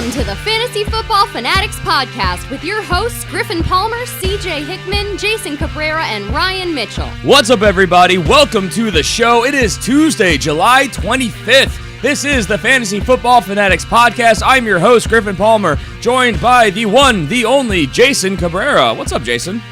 Welcome to the Fantasy Football Fanatics podcast with your hosts Griffin Palmer, CJ Hickman, Jason Cabrera, and Ryan Mitchell. What's up, everybody? Welcome to the show. It is Tuesday, July 25th. This is the Fantasy Football Fanatics podcast. I'm your host, Griffin Palmer, joined by the one, the only, Jason Cabrera. What's up, Jason?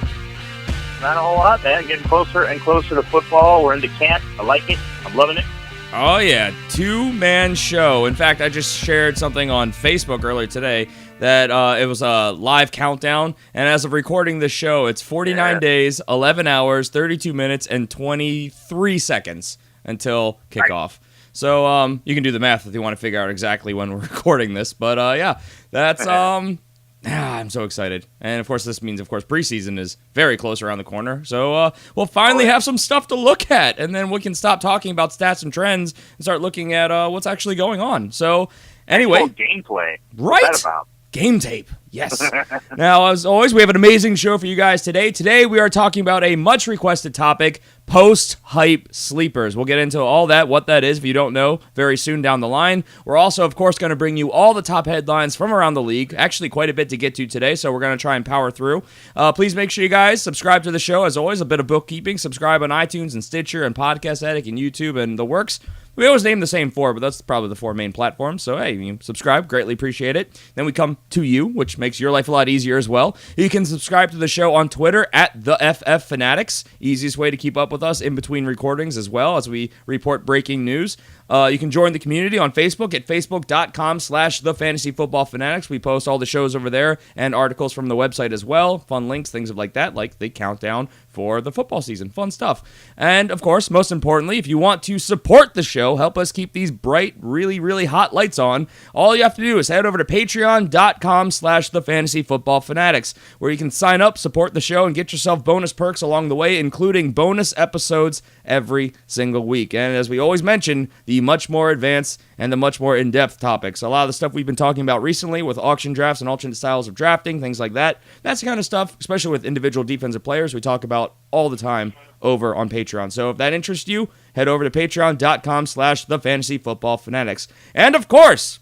Not a whole lot, man. Getting closer and closer to football. We're into camp. I like it. I'm loving it. Oh, yeah. Two-man show. In fact, I just shared something on Facebook earlier today that it was a live countdown. And as of recording this show, it's 49 days, 11 hours, 32 minutes, and 23 seconds until kickoff. So you can do the math if you want to figure out exactly when we're recording this. But, yeah, that's... I'm so excited. And, of course, this means, preseason is very close around the corner. So we'll finally have some stuff to look at. And then we can stop talking about stats and trends and start looking at what's actually going on. So, anyway. Gameplay. Right? What's that about? Game tape. Yes. Now, as always, we have an amazing show for you guys today. Today, we are talking about a much-requested topic, post-hype sleepers. We'll get into all that, what that is, if you don't know, very soon down the line. We're also, of course, going to bring you all the top headlines from around the league. Actually, quite a bit to get to today, so we're going to try and power through. Please make sure you guys subscribe to the show. As always, a bit of bookkeeping. Subscribe on iTunes and Stitcher and Podcast Addict and YouTube and the works. We always name the same four, but that's probably the four main platforms. So, hey, you subscribe. Greatly appreciate it. Then we come to you, which makes your life a lot easier as well. You can subscribe to the show on Twitter at the FF Fanatics. Easiest way to keep up with us in between recordings as well as we report breaking news. You can join the community on Facebook at facebook.com/thefantasyfootballfanatics. We post all the shows over there and articles from the website as well. Fun links, things like that, like the countdown for the football season. Fun stuff. And, of course, most importantly, if you want to support the show, help us keep these bright, really, really hot lights on, all you have to do is head over to patreon.com/thefantasyfootballfanatics, where you can sign up, support the show, and get yourself bonus perks along the way, including bonus episodes every single week. And as we always mention, the much more advanced and the much more in-depth topics. A lot of the stuff we've been talking about recently with auction drafts and alternate styles of drafting, things like that. That's the kind of stuff, especially with individual defensive players, we talk about all the time over on Patreon. So if that interests you, head over to patreon.com/thefantasyfootballfanatics. And of course,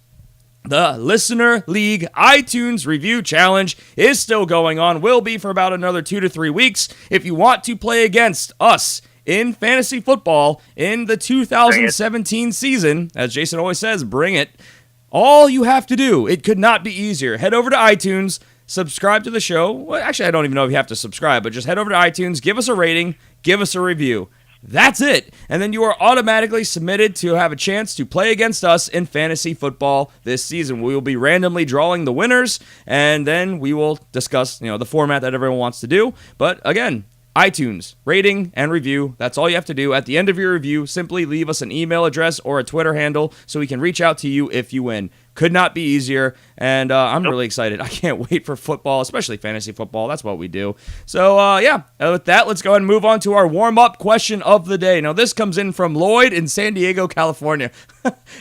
the Listener League iTunes Review Challenge is still going on, will be for about another 2 to 3 weeks. If you want to play against us in fantasy football in the 2017 season, as Jason always says, bring it. All you have to do, it could not be easier. Head over to iTunes, subscribe to the show. Well, actually, I don't even know if you have to subscribe, but just head over to iTunes, give us a rating, give us a review. That's it. And then you are automatically submitted to have a chance to play against us in fantasy football this season. We will be randomly drawing the winners, and then we will discuss, the format that everyone wants to do. But again, iTunes, rating and review. That's all you have to do. At the end of your review, simply leave us an email address or a Twitter handle so we can reach out to you if you win. Could not be easier, and I'm really excited. I can't wait for football, especially fantasy football. That's what we do. So, with that, let's go ahead and move on to our warm-up question of the day. Now, this comes in from Lloyd in San Diego, California.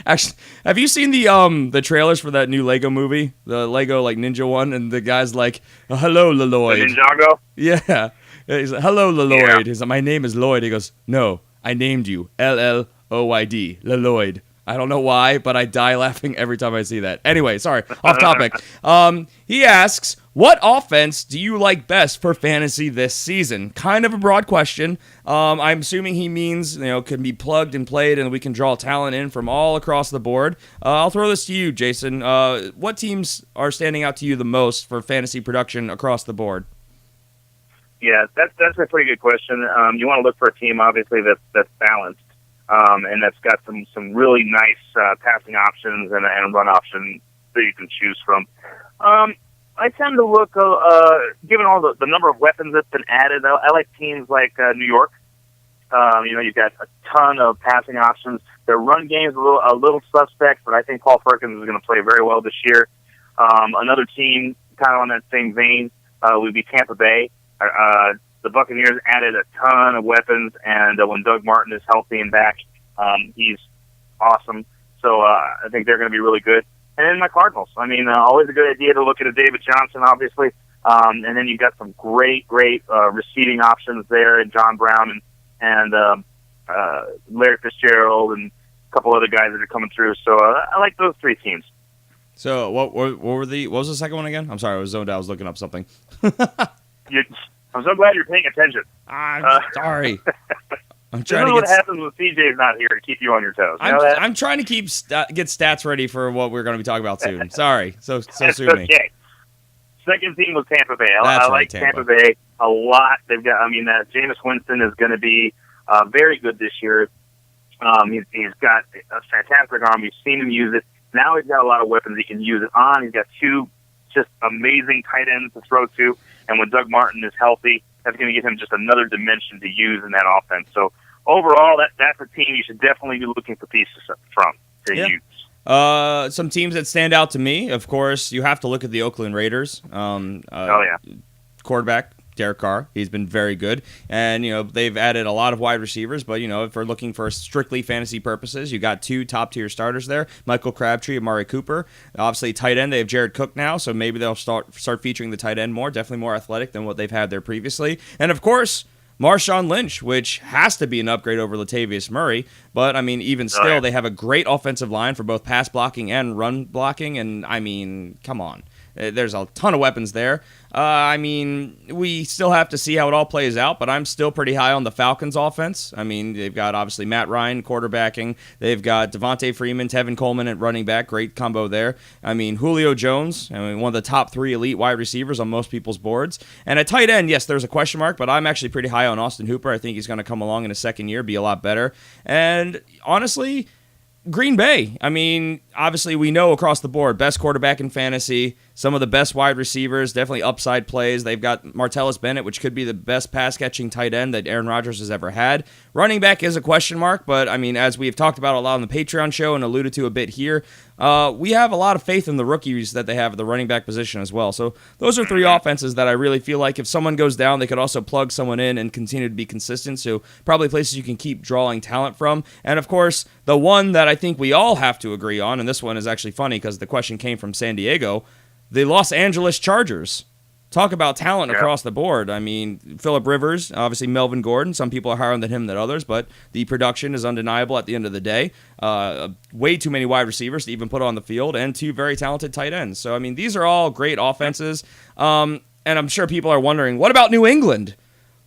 Actually, have you seen the trailers for that new Lego movie? The Lego, Ninja one, and the guy's like, hello, Lloyd. The Ninjago? Yeah. He's like, hello, Lloyd. Yeah. He's like, my name is Lloyd. He goes, no, I named you LLOYD, Lloyd. I don't know why, but I die laughing every time I see that. Anyway, sorry, off topic. He asks, what offense do you like best for fantasy this season? Kind of a broad question. I'm assuming he means, can be plugged and played and we can draw talent in from all across the board. I'll throw this to you, Jason. What teams are standing out to you the most for fantasy production across the board? Yeah, that's a pretty good question. You want to look for a team, obviously, that's balanced. And that's got some really nice passing options and a run option that you can choose from. I tend to look, given all the number of weapons that's been added, I like teams like New York. You've got a ton of passing options. Their run game is a little suspect, but I think Paul Perkins is going to play very well this year. Another team kind of on that same vein would be Tampa Bay. The Buccaneers added a ton of weapons, and when Doug Martin is healthy and back, he's awesome. So I think they're going to be really good. And then my Cardinals. Always a good idea to look at a David Johnson, obviously. And then you've got some great receiving options there in John Brown and Larry Fitzgerald and a couple other guys that are coming through. So I like those three teams. So what was the second one again? I'm sorry, I was zoned out. I was looking up something. I'm so glad you're paying attention. I'm sorry. I'm trying to get. What happens when CJ's not here to keep you on your toes? You know that? I'm trying to get stats ready for what we're going to be talking about soon. Sorry, so sue me. Okay. Second team was Tampa Bay. I like Tampa Bay a lot. They've got. I mean, that Jameis Winston is going to be very good this year. He's got a fantastic arm. We've seen him use it. Now he's got a lot of weapons he can use it on. He's got two just amazing tight ends to throw to. And when Doug Martin is healthy, that's going to give him just another dimension to use in that offense. So overall, that's a team you should definitely be looking for pieces from to use. Some teams that stand out to me, of course, you have to look at the Oakland Raiders. Quarterback Derek Carr, he's been very good, and they've added a lot of wide receivers. But if we're looking for strictly fantasy purposes, you got two top tier starters there: Michael Crabtree, Amari Cooper. Obviously, tight end, they have Jared Cook now, so maybe they'll start featuring the tight end more. Definitely more athletic than what they've had there previously, and of course, Marshawn Lynch, which has to be an upgrade over Latavius Murray. But, I mean, even still, they have a great offensive line for both pass blocking and run blocking. And, I mean, come on. There's a ton of weapons there. I mean, we still have to see how it all plays out, but I'm still pretty high on the Falcons offense. I mean, they've got, obviously, Matt Ryan quarterbacking. They've got Devontae Freeman, Tevin Coleman at running back. Great combo there. I mean, Julio Jones, one of the top 3 elite wide receivers on most people's boards. And at tight end, yes, there's a question mark, but I'm actually pretty high on Austin Hooper. I think he's going to come along in his second year, be a lot better. And honestly, Green Bay, I mean, obviously we know across the board, best quarterback in fantasy, some of the best wide receivers, definitely upside plays. They've got Martellus Bennett, which could be the best pass-catching tight end that Aaron Rodgers has ever had. Running back is a question mark, but, I mean, as we've talked about a lot on the Patreon show and alluded to a bit here, we have a lot of faith in the rookies that they have at the running back position as well. So those are 3 offenses that I really feel like if someone goes down, they could also plug someone in and continue to be consistent. So probably places you can keep drawing talent from. And, of course, the one that I think we all have to agree on, and this one is actually funny because the question came from San Diego, the Los Angeles Chargers. Talk about talent across the board. I mean, Phillip Rivers, obviously Melvin Gordon. Some people are higher on him than others, but the production is undeniable at the end of the day. Way too many wide receivers to even put on the field, and 2 very talented tight ends. So, I mean, these are all great offenses. And I'm sure people are wondering, what about New England?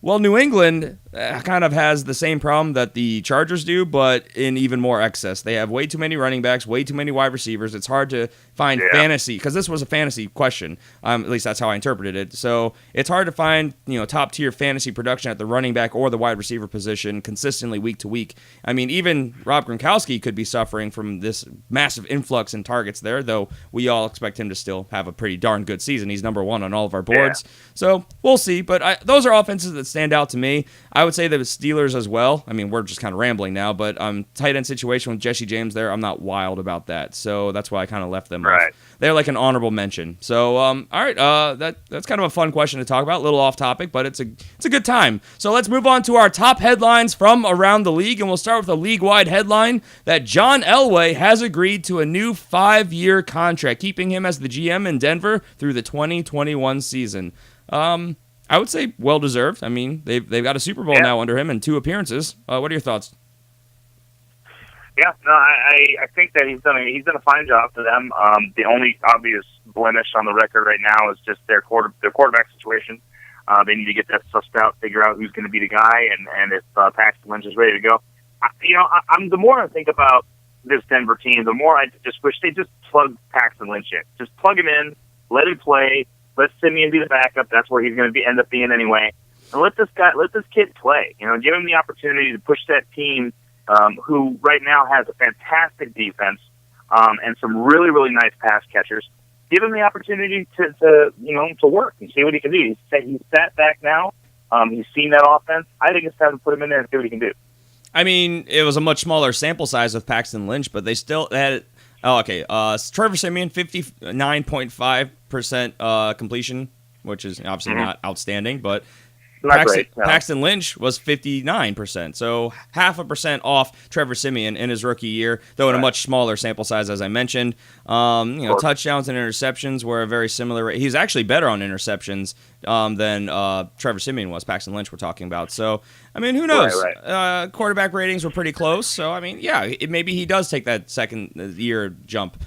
Well, New England kind of has the same problem that the Chargers do, but in even more excess. They have way too many running backs, way too many wide receivers. It's hard to find fantasy, because this was a fantasy question. At least that's how I interpreted it. So it's hard to find top-tier fantasy production at the running back or the wide receiver position consistently week to week. I mean, even Rob Gronkowski could be suffering from this massive influx in targets there, though we all expect him to still have a pretty darn good season. He's number 1 on all of our boards. So we'll see, but those are offenses that stand out to me. I would say the Steelers as well. I mean, we're just kind of rambling now, but tight end situation with Jesse James there, I'm not wild about that. So that's why I kind of left them off. They're like an honorable mention. So, all right, that's kind of a fun question to talk about. A little off topic, but it's a good time. So let's move on to our top headlines from around the league, and we'll start with a league-wide headline that John Elway has agreed to a new 5-year contract, keeping him as the GM in Denver through the 2021 season. I would say well-deserved. I mean, they've got a Super Bowl now under him and 2 appearances. What are your thoughts? Yeah, no, I think that he's done a fine job for them. The only obvious blemish on the record right now is just their quarterback situation. They need to get that sussed out, figure out who's going to be the guy, and if Paxton Lynch is ready to go. The more I think about this Denver team, the more I just wish they just plug Paxton Lynch in. Just plug him in, let him play. Let Simeon be the backup. That's where he's going to end up being anyway. And let this kid play. Give him the opportunity to push that team, who right now has a fantastic defense and some really, really nice pass catchers. Give him the opportunity to work and see what he can do. He's sat back now. He's seen that offense. I think it's time to put him in there and see what he can do. I mean, it was a much smaller sample size with Paxton Lynch, but they still had. Oh, okay. Trevor Siemian, 59.5% completion, which is obviously not outstanding, but Paxton Lynch was 59%, so 0.5% off Trevor Siemian in his rookie year, though in a much smaller sample size, as I mentioned. Touchdowns and interceptions were a very similar rate. He's actually better on interceptions than Trevor Siemian was. Paxton Lynch we're talking about. So, I mean, who knows? Quarterback ratings were pretty close, so, I mean, yeah, maybe he does take that second year jump.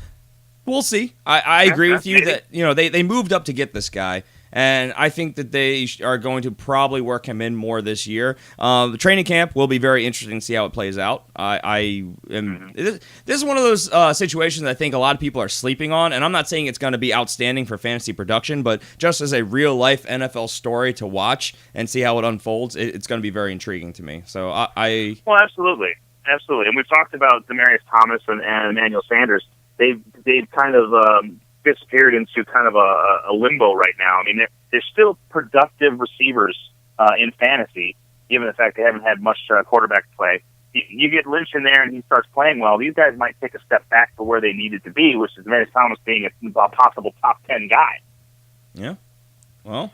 We'll see. I agree with you maybe. that they moved up to get this guy. And I think that they are going to probably work him in more this year. The training camp will be very interesting to see how it plays out. This is one of those situations that I think a lot of people are sleeping on, and I'm not saying it's going to be outstanding for fantasy production, but just as a real-life NFL story to watch and see how it unfolds, it's going to be very intriguing to me. So Well, absolutely. Absolutely. And we've talked about Demaryius Thomas and Emmanuel Sanders. They've kind of disappeared into kind of a limbo right now. I mean, they're still productive receivers in fantasy, given the fact they haven't had much quarterback play. You get Lynch in there and he starts playing well. These guys might take a step back to where they needed to be, which is Demaryius Thomas being a possible top 10 guy. Yeah. Well,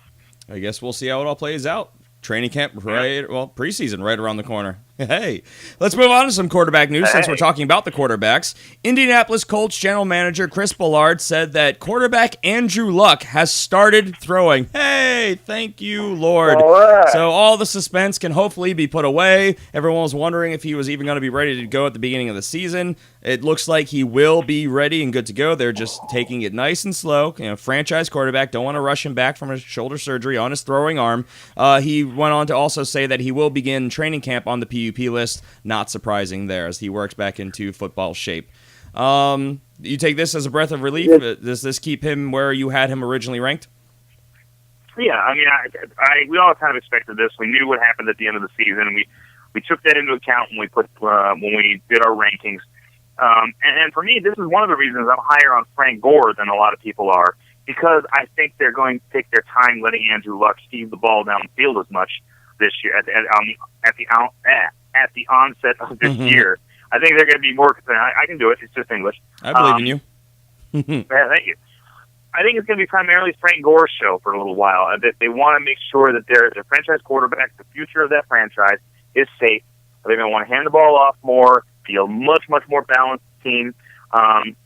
I guess we'll see how it all plays out. Training camp, preseason right around the corner. Hey, let's move on to some quarterback news since we're talking about the quarterbacks. Indianapolis Colts general manager Chris Ballard said that quarterback Andrew Luck has started throwing. Hey, thank you, Lord. So all the suspense can hopefully be put away. Everyone was wondering if he was even going to be ready to go at the beginning of the season. It looks like he will be ready and good to go. They're just taking it nice and slow. Franchise quarterback, don't want to rush him back from his shoulder surgery on his throwing arm. He went on to also say that he will begin training camp on the PUP list. Not surprising there as he works back into football shape. You take this as a breath of relief? Does this keep him where you had him originally ranked? Yeah, I mean, we all kind of expected this. We knew what happened at the end of the season. We took that into account when we did our rankings. And for me, this is one of the reasons I'm higher on Frank Gore than a lot of people are, because I think they're going to take their time letting Andrew Luck heave the ball down the field as much this year at the onset of this year. I think they're going to be more concerned. I can do it. It's just English. I believe in you. Yeah, thank you. I think it's going to be primarily Frank Gore's show for a little while. They want to make sure that their franchise quarterback, the future of that franchise, is safe. They're going to want to hand the ball off more, be a much, much more balanced team, and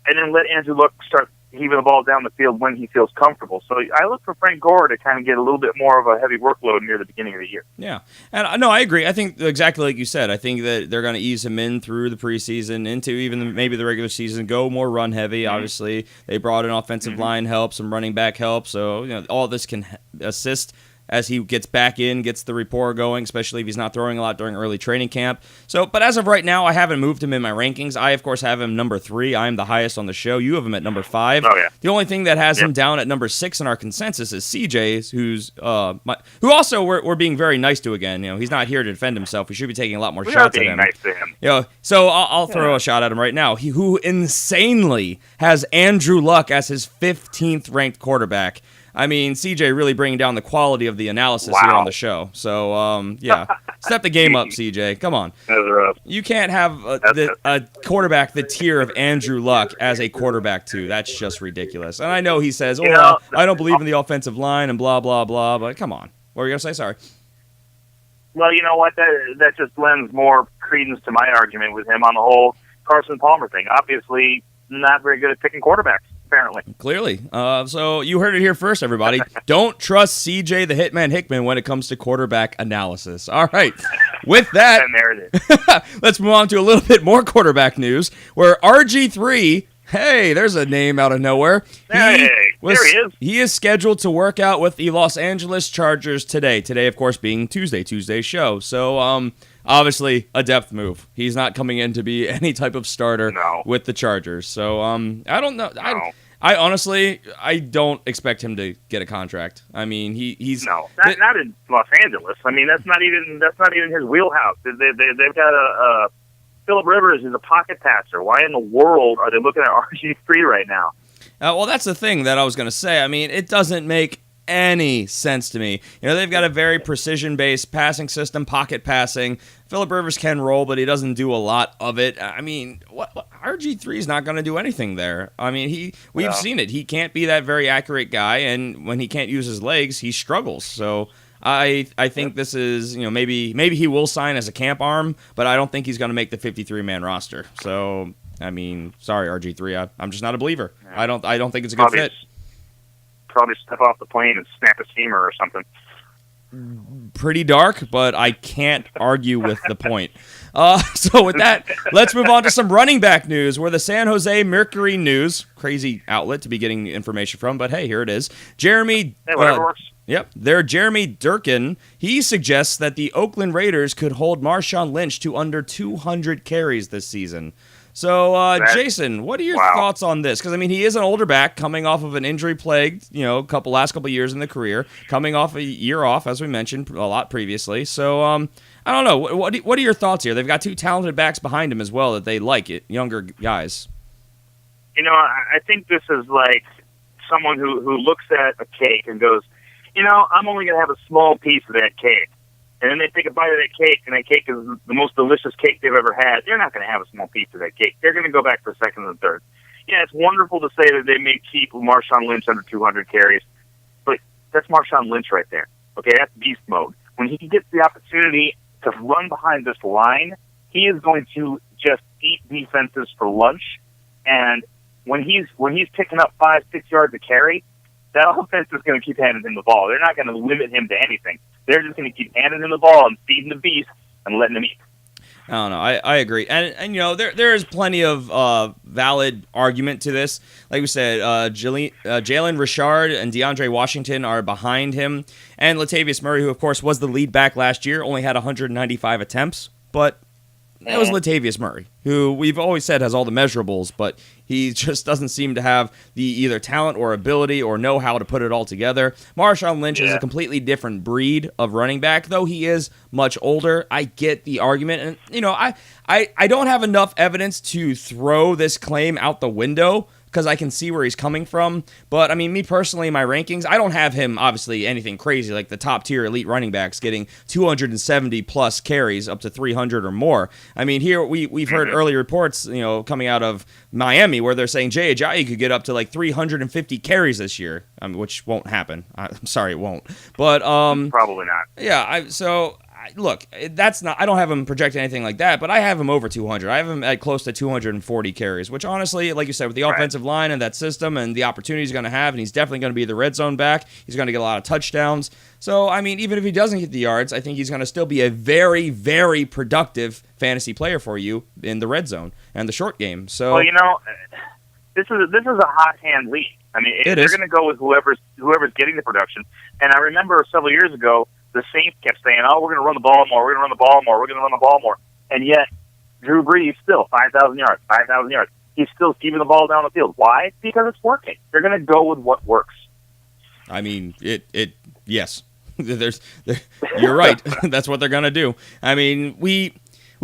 then let Andrew Luck start heaving the ball down the field when he feels comfortable. So I look for Frank Gore to kind of get a little bit more of a heavy workload near the beginning of the year. Yeah. And no, I agree. I think exactly like you said. I think that they're going to ease him in through the preseason, into even maybe the regular season, go more run heavy. Obviously, they brought in offensive line help, some running back help. So, all this can assist as he gets back in, gets the rapport going, especially if he's not throwing a lot during early training camp. So, but as of right now, I haven't moved him in my rankings. I, of course, have him number 3. I am the highest on the show. You have him at number 5. Oh, yeah. The only thing that has him down at number 6 in our consensus is CJ's, who also we're being very nice to again. He's not here to defend himself. We should be taking a lot more shots at him. We are being nice to him. So I'll throw a shot at him right now. Who insanely has Andrew Luck as his 15th ranked quarterback. I mean, CJ really bringing down the quality of the analysis here on the show. So, step the game up, CJ. Come on. That's rough. You can't have a quarterback the tier of Andrew Luck as a quarterback, too. That's just ridiculous. And I know he says, I don't believe in the offensive line and blah, blah, blah, but come on. What were you going to say? Sorry. Well, you know what? That just lends more credence to my argument with him on the whole Carson Palmer thing. Obviously, not very good at picking quarterbacks. Apparently. Clearly. So you heard it here first, everybody. Don't trust CJ the Hitman Hickman when it comes to quarterback analysis. All right. With that, and there it is. Let's move on to a little bit more quarterback news, where RG3, hey, there's a name out of nowhere. There he is. He is scheduled to work out with the Los Angeles Chargers today. Today, of course, being Tuesday's show. So, obviously, a depth move. He's not coming in to be any type of starter with the Chargers. So, I don't know. No. I honestly, I don't expect him to get a contract. I mean, he's not in Los Angeles. I mean, that's not even his wheelhouse. They've got Phillip Rivers is a pocket passer. Why in the world are they looking at RG3 right now? Well, that's the thing that I was going to say. I mean, it doesn't make any sense to me. They've got a very precision-based passing system, pocket passing. Phillip Rivers can roll, but he doesn't do a lot of it. I mean, what RG3 is not going to do anything there. I mean, we've seen it. He can't be that very accurate guy, and when he can't use his legs, he struggles. So I think this is, maybe he will sign as a camp arm, but I don't think he's going to make the 53-man roster. So, I mean, sorry, RG3. I'm just not a believer. I don't think it's a good fit. Probably step off the plane and snap a steamer or something. pretty dark, but I can't argue with the point. So with that, let's move on to some running back news, where the San Jose Mercury News, crazy outlet to be getting information from, but hey, here it is. Jeremy Durkin, he suggests that the Oakland Raiders could hold Marshawn Lynch to under 200 carries this season. So, Jason, what are your thoughts on this? Because, I mean, he is an older back coming off of an injury-plagued, last couple years in the career, coming off a year off, as we mentioned a lot previously. So, I don't know. What are your thoughts here? They've got two talented backs behind him as well that they like, younger guys. I think this is like someone who looks at a cake and goes, I'm only going to have a small piece of that cake. And then they take a bite of that cake, and that cake is the most delicious cake they've ever had. They're not going to have a small piece of that cake. They're going to go back for second and third. Yeah, it's wonderful to say that they may keep Marshawn Lynch under 200 carries, but that's Marshawn Lynch right there. Okay, that's beast mode. When he gets the opportunity to run behind this line, he is going to just eat defenses for lunch. And when he's picking up 5-6 yards a carry, that offense is going to keep handing him the ball. They're not going to limit him to anything. They're just going to keep handing him the ball and feeding the beast and letting him eat. I don't know. I agree. And there is plenty of valid argument to this. Like we said, Jalen Richard and DeAndre Washington are behind him. And Latavius Murray, who, of course, was the lead back last year, only had 195 attempts. But that was Latavius Murray, who we've always said has all the measurables, but he just doesn't seem to have the either talent or ability or know-how to put it all together. Marshawn Lynch is a completely different breed of running back, though he is much older. I get the argument, and I don't have enough evidence to throw this claim out the window, because I can see where he's coming from. But, I mean, me personally, in my rankings, I don't have him, obviously, anything crazy like the top-tier elite running backs getting 270-plus carries up to 300 or more. I mean, here we've heard early reports, coming out of Miami where they're saying Jay Ajayi could get up to like 350 carries this year, which won't happen. I'm sorry, it won't. But probably not. Yeah, look, that's not. I don't have him project anything like that, but I have him over 200. I have him at close to 240 carries, which honestly, like you said, with the offensive line and that system and the opportunity he's going to have, and he's definitely going to be the red zone back. He's going to get a lot of touchdowns. So, I mean, even if he doesn't hit the yards, I think he's going to still be a very, very productive fantasy player for you in the red zone and the short game. So, well, this is a hot hand league. I mean, they're going to go with whoever's getting the production. And I remember several years ago, the Saints kept saying, we're going to run the ball more, we're going to run the ball more, we're going to run the ball more. And yet, Drew Brees still 5,000 yards, 5,000 yards. He's still keeping the ball down the field. Why? Because it's working. They're going to go with what works. I mean, yes. You're right. That's what they're going to do. I mean, we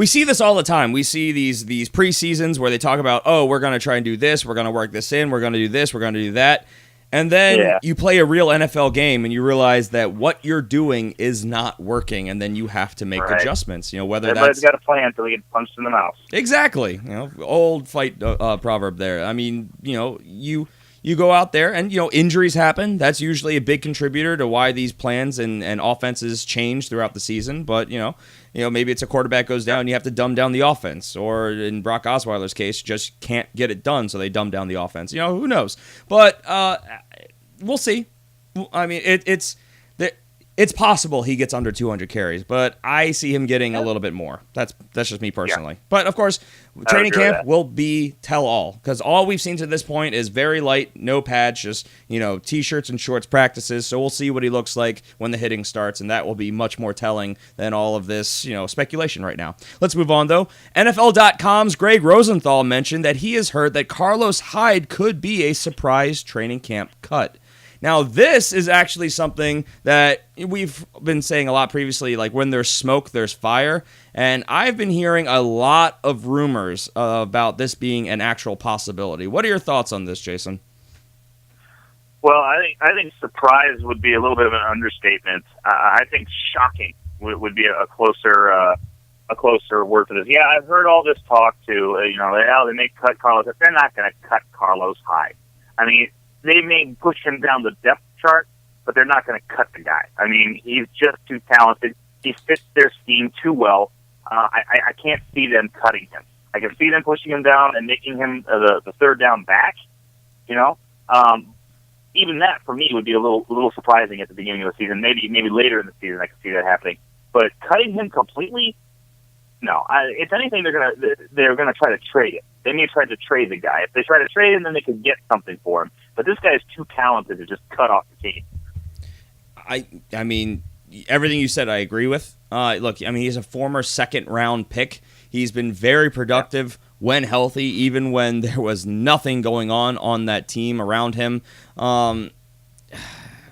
see this all the time. We see these preseasons where they talk about, we're going to try and do this, we're going to work this in, we're going to do this, we're going to do that. And then you play a real NFL game and you realize that what you're doing is not working, and then you have to make adjustments. Whether everybody's got a plan until they get punched in the mouth. Exactly. Old fight proverb there. I mean, you go out there and injuries happen. That's usually a big contributor to why these plans and offenses change throughout the season. But maybe it's a quarterback goes down and you have to dumb down the offense, or in Brock Osweiler's case, just can't get it done, so they dumb down the offense. Who knows? But we'll see. I mean, it's possible he gets under 200 carries, but I see him getting a little bit more. That's just me personally. Yeah. But of course, training camp will be tell all, because all we've seen to this point is very light, no pads, just t-shirts and shorts practices. So we'll see what he looks like when the hitting starts, and that will be much more telling than all of this speculation right now. Let's move on though. NFL.com's Greg Rosenthal mentioned that he has heard that Carlos Hyde could be a surprise training camp cut. Now, this is actually something that we've been saying a lot previously, like when there's smoke, there's fire. And I've been hearing a lot of rumors about this being an actual possibility. What are your thoughts on this, Jason? Well, I think surprise would be a little bit of an understatement. I think shocking would be a closer word for this. Yeah, I've heard all this talk too. They may cut Carlos. They're not going to cut Carlos Hyde. I mean, they may push him down the depth chart, but they're not going to cut the guy. I mean, he's just too talented. He fits their scheme too well. I can't see them cutting him. I can see them pushing him down and making him the third down back, even that for me would be a little surprising at the beginning of the season. Maybe later in the season I could see that happening. But cutting him completely, no. If anything, they're gonna try to trade it. They may try to trade the guy. If they try to trade him, then they could get something for him. But this guy is too talented to just cut off the team. I mean, everything you said I agree with. Look, I mean, he's a former second-round pick. He's been very productive when healthy, even when there was nothing going on that team around him. I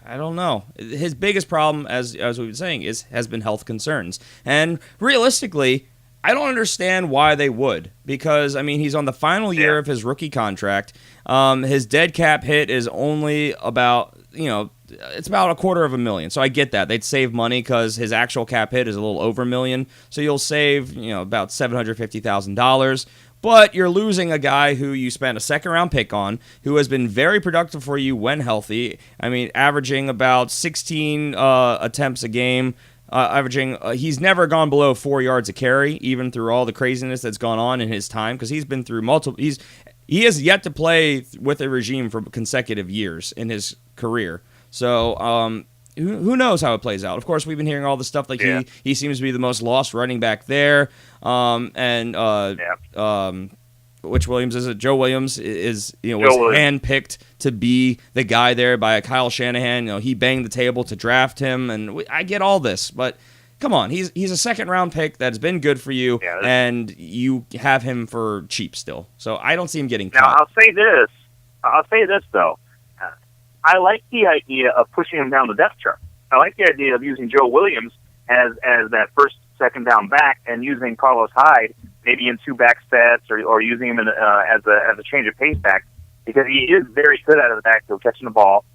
don't know. His biggest problem, as we've been saying, has been health concerns. And realistically, I don't understand why they would. Because, I mean, he's on the final year of his rookie contract. His dead cap hit is only about, it's about $250,000. So I get that. They'd save money because his actual cap hit is a little over $1 million. So you'll save, about $750,000. But you're losing a guy who you spent a second-round pick on, who has been very productive for you when healthy. I mean, averaging about 16 attempts a game. He's never gone below 4 yards a carry, even through all the craziness that's gone on in his time, because he's been through multiple. He has yet to play with a regime for consecutive years in his career. So who knows how it plays out? Of course, we've been hearing all the stuff like he seems to be the most lost running back there. Which Williams is it? Joe Williams was handpicked to be the guy there by Kyle Shanahan. He banged the table to draft him, and I get all this, but come on, he's a second round pick that's been good for you, and you have him for cheap still. So I don't see him getting cut. Now I'll say this though. I like the idea of pushing him down the depth chart. I like the idea of using Joe Williams as that first, second down back, and using Carlos Hyde maybe in two back sets, or using him as a change of pace back, because he is very good out of the backfield catching the ball.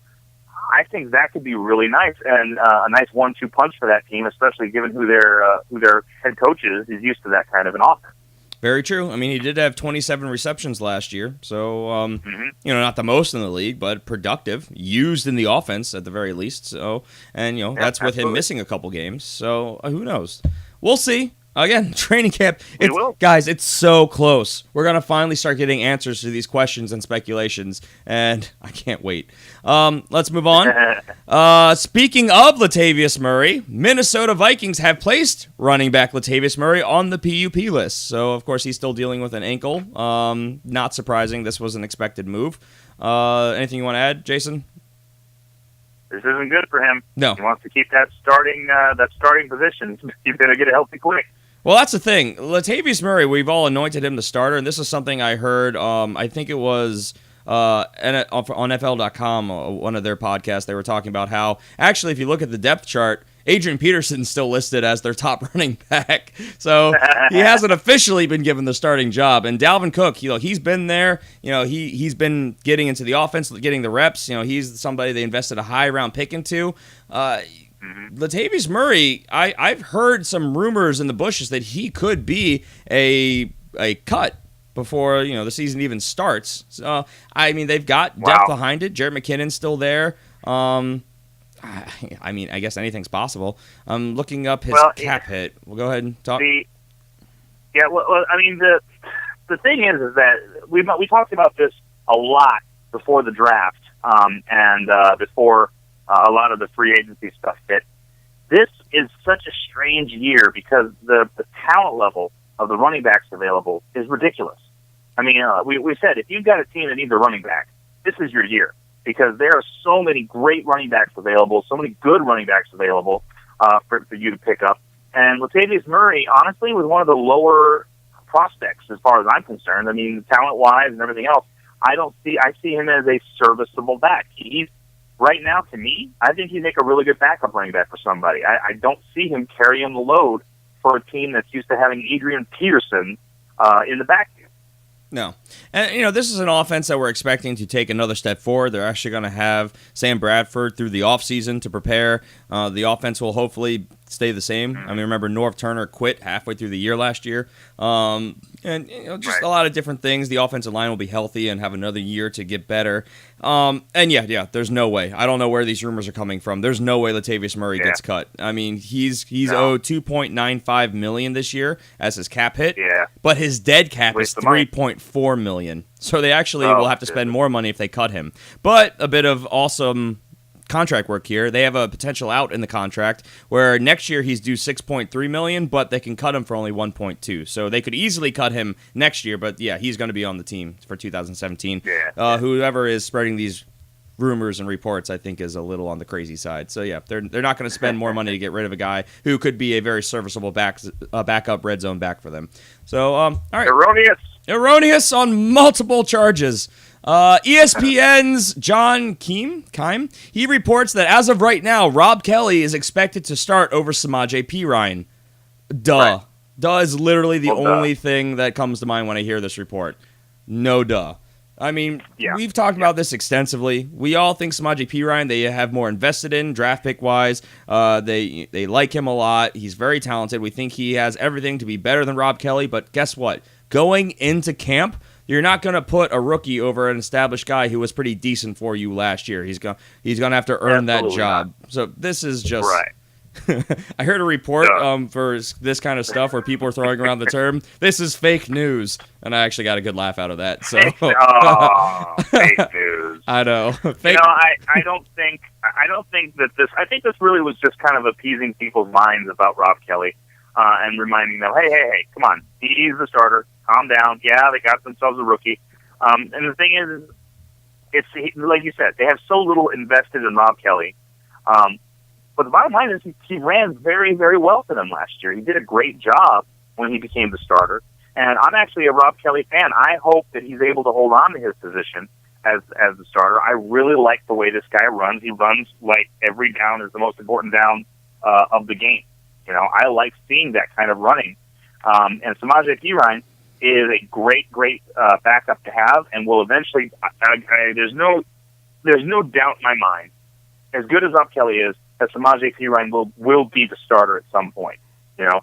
I think that could be really nice and a nice 1-2 punch for that team, especially given who their head coach is. He's used to that kind of an offense. Very true. I mean, he did have 27 receptions last year, so not the most in the league, but productive, used in the offense at the very least. So, and that's with him missing a couple games. So who knows? We'll see. Again, training camp. Guys, it's so close. We're going to finally start getting answers to these questions and speculations, and I can't wait. Let's move on. Speaking of Latavius Murray, Minnesota Vikings have placed running back Latavius Murray on the PUP list. So, of course, he's still dealing with an ankle. Not surprising. This was an expected move. Anything you want to add, Jason? This isn't good for him. No. He wants to keep that starting position. He's going to get a healthy quick. Well, that's the thing. Latavius Murray, we've all anointed him the starter, and this is something I heard, I think it was on NFL.com, one of their podcasts. They were talking about how, actually, if you look at the depth chart, Adrian Peterson's still listed as their top running back. So he hasn't officially been given the starting job. And Dalvin Cook, he's been there. He's been getting into the offense, getting the reps. He's somebody they invested a high round pick into. Latavius Murray, I've heard some rumors in the bushes that he could be a cut before the season even starts. So I mean, they've got depth behind it. Jared McKinnon's still there. I mean, I guess anything's possible. I'm looking up his cap hit. We'll go ahead and talk. I mean, the thing is that we talked about this a lot before the draft, and before a lot of the free agency stuff hit. This is such a strange year because the talent level of the running backs available is ridiculous. I mean, we said if you've got a team that needs a running back, this is your year, because there are so many great running backs available, so many good running backs available for you to pick up. And Latavius Murray, honestly, was one of the lower prospects as far as I'm concerned. I mean, talent-wise and everything else, I see him as a serviceable back. He's right now, to me, I think he'd make a really good backup running back for somebody. I don't see him carrying the load for a team that's used to having Adrian Peterson in the backfield. No. And, this is an offense that we're expecting to take another step forward. They're actually going to have Sam Bradford through the offseason to prepare. The offense will hopefully stay the same. I mean, remember Norv Turner quit halfway through the year last year. And just a lot of different things. The offensive line will be healthy and have another year to get better. And there's no way. I don't know where these rumors are coming from. There's no way Latavius Murray gets cut. I mean, he's owed $2.95 million this year as his cap hit. Yeah. But his dead cap is $3.4 million. So they actually will have to spend more money if they cut him. But a bit of awesome contract work here. They have a potential out in the contract where next year he's due $6.3 million, but they can cut him for only $1.2. So they could easily cut him next year, but yeah, he's going to be on the team for 2017. Whoever is spreading these rumors and reports, I think, is a little on the crazy side. So yeah, they're not going to spend more money to get rid of a guy who could be a very serviceable backup red zone back for them. So all right, erroneous on multiple charges. ESPN's John Keim, he reports that as of right now, Rob Kelly is expected to start over Samaje Perine. Duh. Duh is literally the only thing that comes to mind when I hear this report. No duh. I mean, we've talked about this extensively. We all think Samaje Perine, they have more invested in draft pick wise. They like him a lot. He's very talented. We think he has everything to be better than Rob Kelly, but guess what? Going into camp, you're not going to put a rookie over an established guy who was pretty decent for you last year. He's going to have to earn that job. So this is just I heard a report for this kind of stuff where people are throwing around the term, this is fake news, and I actually got a good laugh out of that. So fake news. I know. I don't think that this. I think this really was just kind of appeasing people's minds about Rob Kelly and reminding them, hey, come on, he's the starter. Calm down. Yeah, they got themselves a rookie. And the thing is, it's like you said, they have so little invested in Rob Kelly. But the bottom line is he ran very, very well for them last year. He did a great job when he became the starter. And I'm actually a Rob Kelly fan. I hope that he's able to hold on to his position as the starter. I really like the way this guy runs. He runs like every down is the most important down of the game. You know, I like seeing that kind of running. And Samaje Perine is a great backup to have, and will eventually. There's no doubt in my mind, as good as Rob Kelly is, that Samaje Perine will be the starter at some point. You know,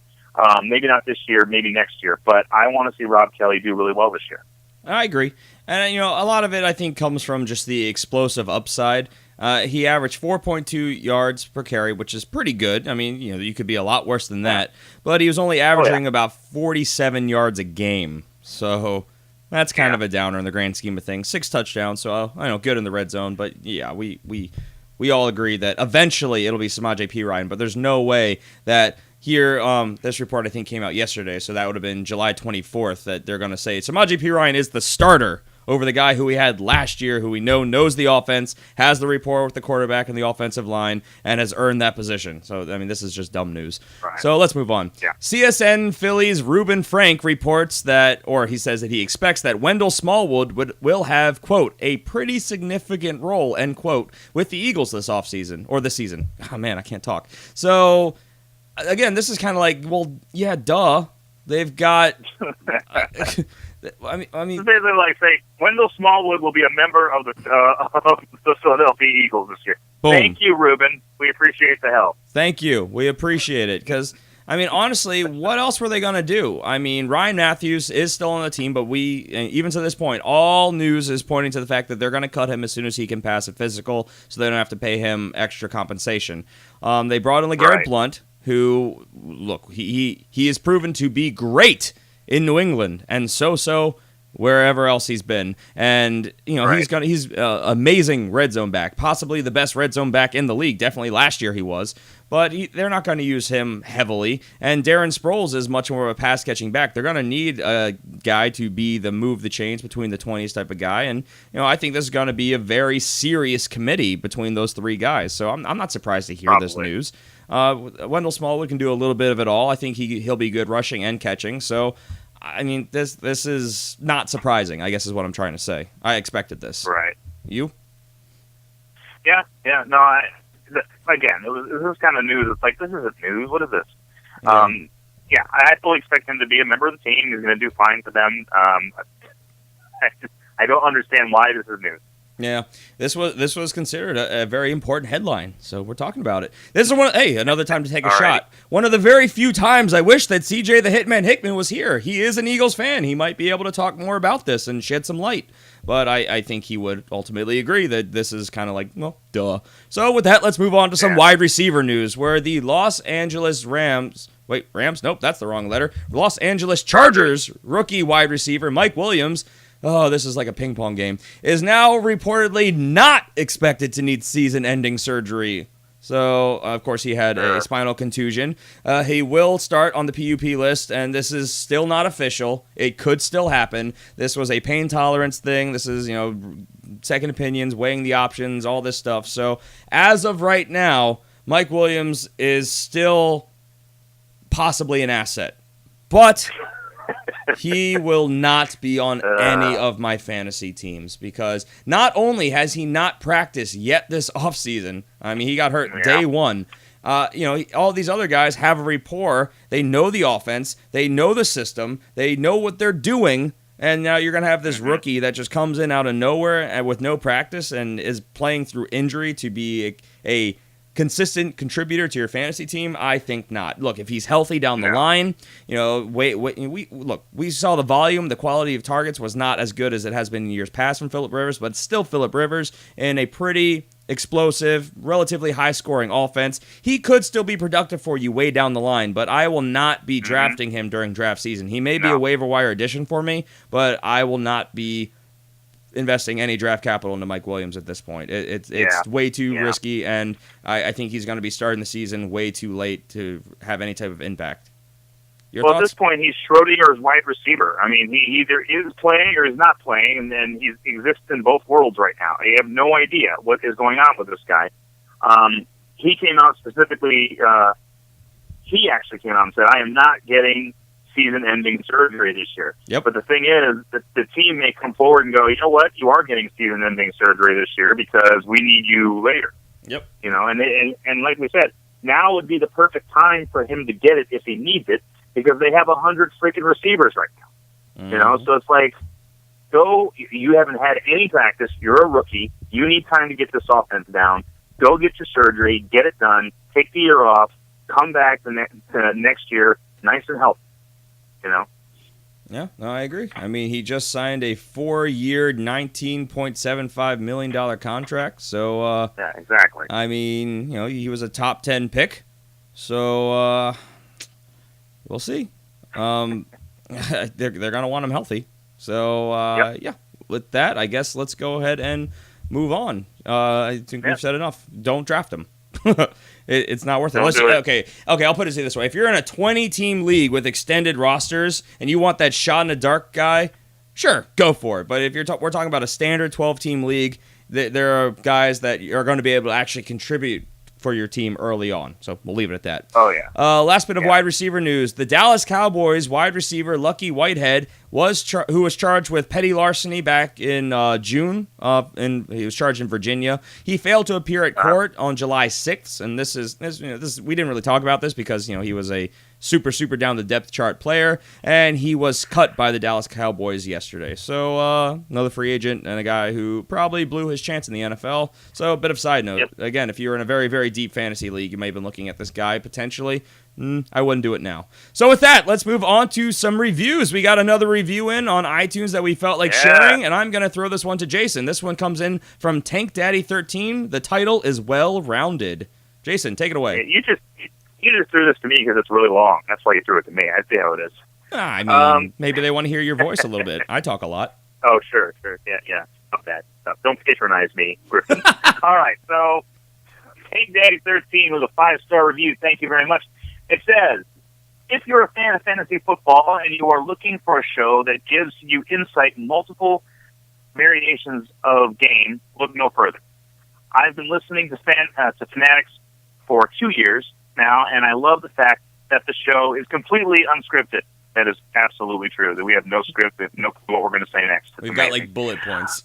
maybe not this year, maybe next year, but I want to see Rob Kelly do really well this year. I agree, and a lot of it I think comes from just the explosive upside. He averaged 4.2 yards per carry, which is pretty good. I mean, you could be a lot worse than that, but he was only averaging about 47 yards a game. So that's kind of a downer in the grand scheme of things. 6 touchdowns, so I know, good in the red zone, but yeah, we all agree that eventually it'll be Samaje Perine, but there's no way that here, this report I think came out yesterday, so that would have been July 24th, that they're going to say Samaje Perine is the starter over the guy who we had last year, who we know knows the offense, has the rapport with the quarterback and the offensive line, and has earned that position. So, I mean, this is just dumb news. Right. So let's move on. Yeah. CSN Phillies' Reuben Frank reports that, or he says that he expects that Wendell Smallwood will have, quote, a pretty significant role, end quote, with the Eagles this offseason, or this season. Oh, man, I can't talk. So, again, this is kind of like, well, yeah, duh. They've got... I mean, they like say Wendell Smallwood will be a member of the Philadelphia Eagles this year. Boom. Thank you, Reuben. We appreciate the help. Thank you. We appreciate it because, I mean, honestly, what else were they going to do? I mean, Ryan Matthews is still on the team, but even to this point, all news is pointing to the fact that they're going to cut him as soon as he can pass a physical, so they don't have to pay him extra compensation. They brought in LeGarrette Blount, who, look, he is proven to be great in New England, and so wherever else he's been. And, he's amazing red zone back, possibly the best red zone back in the league. Definitely last year he was. But they're not going to use him heavily. And Darren Sproles is much more of a pass-catching back. They're going to need a guy to be the move the chains between the 20s type of guy. And, I think this is going to be a very serious committee between those three guys. So I'm not surprised to hear this news. Wendell Smallwood can do a little bit of it all. I think he'll be good rushing and catching. So, I mean, this is not surprising, I guess is what I'm trying to say. I expected this. Right. You? Yeah. No, again, it was kind of news. It's like, this isn't news. What is this? Yeah. I fully expect him to be a member of the team. He's going to do fine for them. I don't understand why this is news. Yeah, this was considered a very important headline, so we're talking about it. This is another time to take a shot. One of the very few times I wish that CJ the Hitman Hickman was here. He is an Eagles fan. He might be able to talk more about this and shed some light. But I think he would ultimately agree that this is kind of like, well, duh. So with that, let's move on to some wide receiver news, where the Los Angeles Rams... Wait, Rams? Nope, that's the wrong letter. Los Angeles Chargers rookie wide receiver Mike Williams... Oh, this is like a ping pong game. Is now reportedly not expected to need season-ending surgery. So, of course, he had a spinal contusion. He will start on the PUP list, and this is still not official. It could still happen. This was a pain tolerance thing. This is, second opinions, weighing the options, all this stuff. So, as of right now, Mike Williams is still possibly an asset. But... he will not be on any of my fantasy teams, because not only has he not practiced yet this offseason, I mean, he got hurt day one. All these other guys have a rapport. They know the offense. They know the system. They know what they're doing. And now you're going to have this rookie that just comes in out of nowhere and with no practice and is playing through injury to be a consistent contributor to your fantasy team? I think not. Look, if he's healthy down the line, we saw the volume, the quality of targets was not as good as it has been in years past from Phillip Rivers, but still Phillip Rivers in a pretty explosive, relatively high-scoring offense. He could still be productive for you way down the line, but I will not be drafting him during draft season. He may be a waiver wire addition for me, but I will not be investing any draft capital into Mike Williams at this point. It's way too risky, and I think he's going to be starting the season way too late to have any type of impact. Your thoughts? At this point, he's Schrodinger's wide receiver. I mean, he either is playing or is not playing, and then he exists in both worlds right now. You have no idea what is going on with this guy. He came out specifically, he actually came out and said, I am not getting season-ending surgery this year. Yep. But the thing is that the team may come forward and go, you know what, you are getting season-ending surgery this year because we need you later. Yep. And like we said, now would be the perfect time for him to get it if he needs it, because they have 100 freaking receivers right now. So it's like, go. You haven't had any practice. You're a rookie. You need time to get this offense down. Go get your surgery. Get it done. Take the year off. Come back to next year nice and healthy. Yeah, no, I agree. I mean, he just signed a 4-year, $19.75 million contract. So, yeah, exactly. I mean, he was a top 10 pick. So, we'll see. They're going to want him healthy. So, with that, I guess let's go ahead and move on. I think we've said enough. Don't draft him. It's not worth it. Okay, I'll put it this way. If you're in a 20-team league with extended rosters and you want that shot-in-the-dark guy, sure, go for it. But if we're talking about a standard 12-team league, there are guys that are going to be able to actually contribute for your team early on. So we'll leave it at that. Oh, yeah. Last bit of wide receiver news. The Dallas Cowboys wide receiver Lucky Whitehead, who was charged with petty larceny back in June, and he was charged in Virginia. He failed to appear at court on July 6th, and this is we didn't really talk about this because he was a super down the depth chart player, and he was cut by the Dallas Cowboys yesterday. So another free agent and a guy who probably blew his chance in the NFL. So a bit of side note. Again, if you're in a very, very deep fantasy league, you may have been looking at this guy potentially. I wouldn't do it now. So with that, let's move on to some reviews. We got another review in on iTunes that we felt like sharing, and I'm going to throw this one to Jason. This one comes in from Tank Daddy 13. The title is Well-Rounded. Jason, take it away. You just threw this to me because it's really long. That's why you threw it to me. I see how it is. I mean, maybe they want to hear your voice a little bit. I talk a lot. Oh, sure. Yeah. Not bad. Don't patronize me, Griffin. All right, so Tank Daddy 13 was a 5-star review. Thank you very much. It says, if you're a fan of fantasy football and you are looking for a show that gives you insight in multiple variations of game, look no further. I've been listening to Fanatics for 2 years now, and I love the fact that the show is completely unscripted. That is absolutely true, that we have no script, no clue what we're going to say next. We've got, like, bullet points.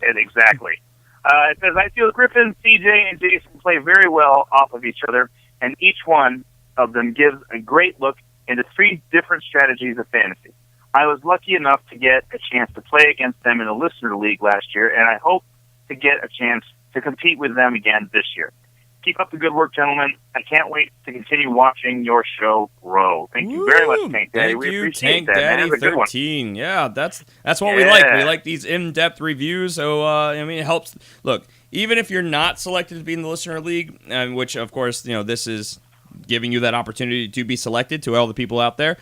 Exactly. It says, I feel Griffin, CJ, and Jason play very well off of each other, and each one of them gives a great look into 3 different strategies of fantasy. I was lucky enough to get a chance to play against them in a listener league last year, and I hope to get a chance to compete with them again this year. Keep up the good work, gentlemen. I can't wait to continue watching your show grow. Thank you very much, Tank Daddy. Thank We you, appreciate Tank that, Daddy man. That's a good one. 13. Yeah, that's what we like. We like these in-depth reviews. So I mean, it helps. Look, even if you're not selected to be in the listener league, which of course this is giving you that opportunity to be selected to all the people out there.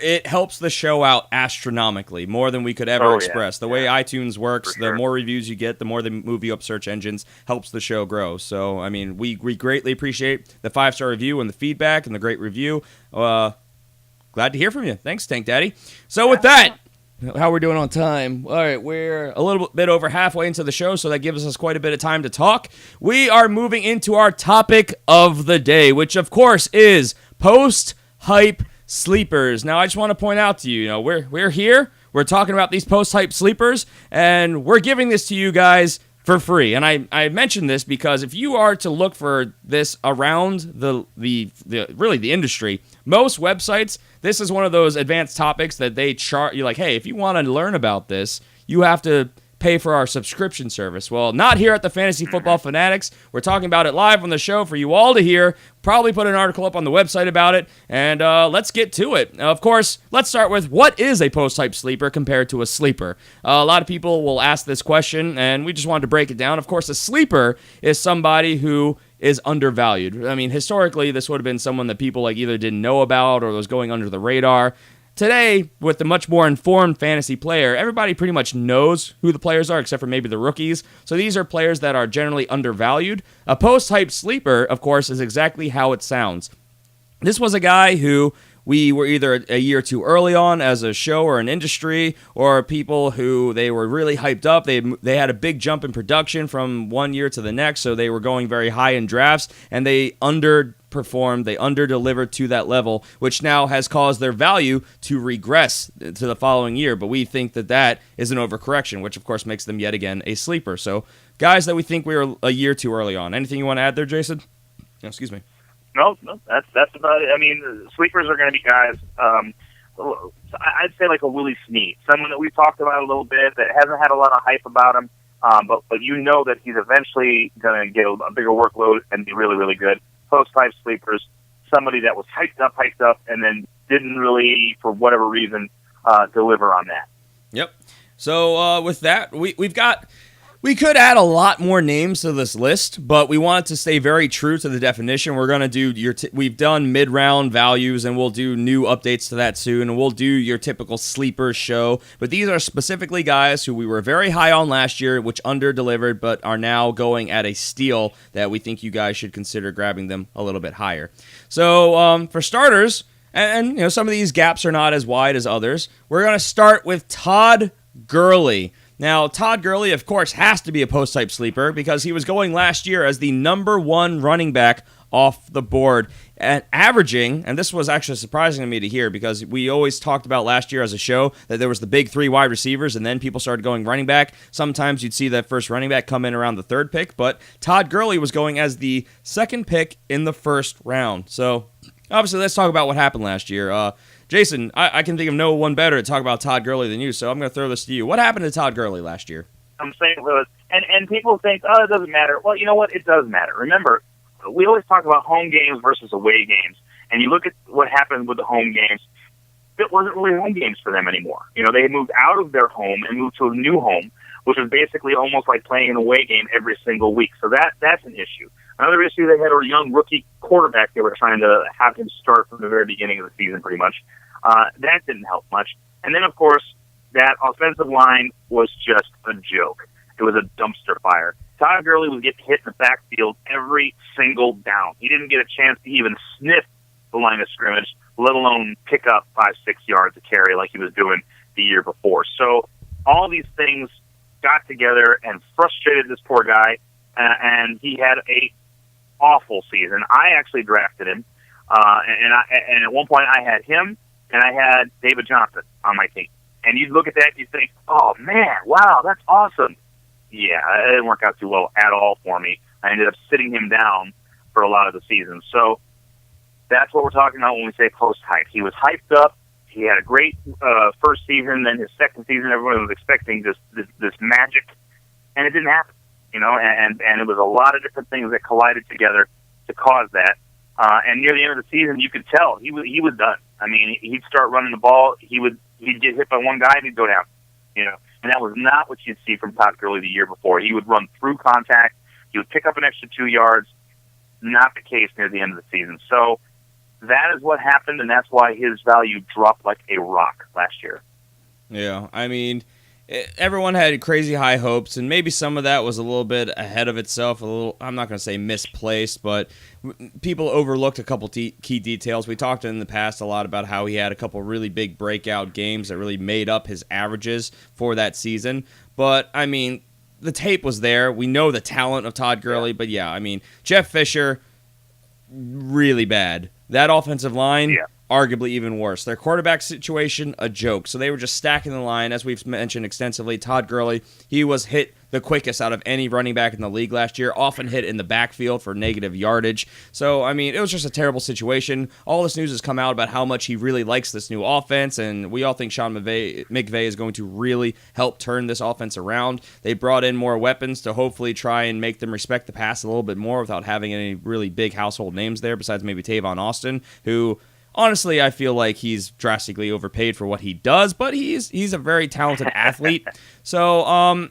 It helps the show out astronomically, more than we could ever express. The way iTunes works, the more reviews you get, the more they move you up search engines, helps the show grow. So, I mean, we greatly appreciate the 5-star review and the feedback and the great review. Glad to hear from you. Thanks, Tank Daddy. So with that, how we're doing on time? All right, we're a little bit over halfway into the show, so that gives us quite a bit of time to talk. We are moving into our topic of the day, which, of course, is post-hype sleepers. Now, I just want to point out to you, we're here, we're talking about these post-hype sleepers, and we're giving this to you guys for free. And I mentioned this because if you are to look for this around the industry, most websites, this is one of those advanced topics that they chart you like, hey, if you want to learn about this, you have to pay for our subscription service. Well, not here at the Fantasy Football Fanatics. We're talking about it live on the show for you all to hear. Probably put an article up on the website about it, and let's get to it. Of course, let's start with what is a post-hype sleeper compared to a sleeper? A lot of people will ask this question, and we just wanted to break it down. Of course, a sleeper is somebody who is undervalued. I mean, historically, this would have been someone that people either didn't know about or was going under the radar. Today, with the much more informed fantasy player, everybody pretty much knows who the players are, except for maybe the rookies. So these are players that are generally undervalued. A post-hype sleeper, of course, is exactly how it sounds. This was a guy who we were either a year too early on as a show or an industry, or people who they were really hyped up. They had a big jump in production from one year to the next, so they were going very high in drafts, and they underperformed, they underdelivered to that level, which now has caused their value to regress to the following year. But we think that is an overcorrection, which of course makes them yet again a sleeper. So guys that we think we were a year too early on. Anything you want to add there, Jason? No, excuse me. No, that's about it. I mean, sleepers are going to be guys. I'd say like a Willie Snead, someone that we've talked about a little bit that hasn't had a lot of hype about him, but you know that he's eventually going to get a bigger workload and be really, really good. Post-hype sleepers, somebody that was hyped up, and then didn't really, for whatever reason, deliver on that. Yep. So with that, we could add a lot more names to this list, but we wanted to stay very true to the definition. We're going to do we've done mid-round values, and we'll do new updates to that soon, and we'll do your typical sleeper show. But these are specifically guys who we were very high on last year, which under-delivered, but are now going at a steal that we think you guys should consider grabbing them a little bit higher. So for starters, and some of these gaps are not as wide as others, we're going to start with Todd Gurley. Now, Todd Gurley, of course, has to be a post-type sleeper because he was going last year as the number one running back off the board and averaging, and this was actually surprising to me to hear because we always talked about last year as a show that there was the big three wide receivers and then people started going running back. Sometimes you'd see that first running back come in around the third pick, but Todd Gurley was going as the second pick in the first round. So, obviously, let's talk about what happened last year. Jason, I can think of no one better to talk about Todd Gurley than you, so I'm going to throw this to you. What happened to Todd Gurley last year? I'm St. Louis, and people think, it doesn't matter. Well, you know what? It does matter. Remember, we always talk about home games versus away games, and you look at what happened with the home games. It wasn't really home games for them anymore. They had moved out of their home and moved to a new home, which was basically almost like playing an away game every single week. So that's an issue. Another issue, they had a young rookie quarterback they were trying to have him start from the very beginning of the season, pretty much. That didn't help much. And then, of course, that offensive line was just a joke. It was a dumpster fire. Todd Gurley was getting hit in the backfield every single down. He didn't get a chance to even sniff the line of scrimmage, let alone pick up 5-6 yards of carry like he was doing the year before. So all these things got together and frustrated this poor guy, and he had a awful season. I actually drafted him, and at one point I had him, and I had David Johnson on my team. And you look at that and you think, oh, man, wow, that's awesome. Yeah, it didn't work out too well at all for me. I ended up sitting him down for a lot of the season. So that's what we're talking about when we say post-hype. He was hyped up. He had a great first season. Then his second season, everyone was expecting this magic, and it didn't happen. and it was a lot of different things that collided together to cause that. And near the end of the season, you could tell he was done. I mean, he'd start running the ball, he'd get hit by one guy, and he'd go down. And that was not what you'd see from Todd Gurley the year before. He would run through contact, he would pick up an extra 2 yards. Not the case near the end of the season. So that is what happened, and that's why his value dropped like a rock last year. Yeah, I mean, everyone had crazy high hopes, and maybe some of that was a little bit ahead of itself, I'm not going to say misplaced, but people overlooked a couple key details. We talked in the past a lot about how he had a couple really big breakout games that really made up his averages for that season. But, I mean, the tape was there. We know the talent of Todd Gurley, but yeah, I mean, Jeff Fisher, really bad. That offensive line, arguably even worse. Their quarterback situation, a joke. So they were just stacking the line. As we've mentioned extensively, Todd Gurley, he was hit the quickest out of any running back in the league last year, often hit in the backfield for negative yardage. So, I mean, it was just a terrible situation. All this news has come out about how much he really likes this new offense, and we all think Sean McVay is going to really help turn this offense around. They brought in more weapons to hopefully try and make them respect the pass a little bit more without having any really big household names there, besides maybe Tavon Austin, who... honestly, I feel like he's drastically overpaid for what he does, but he's a very talented athlete. So,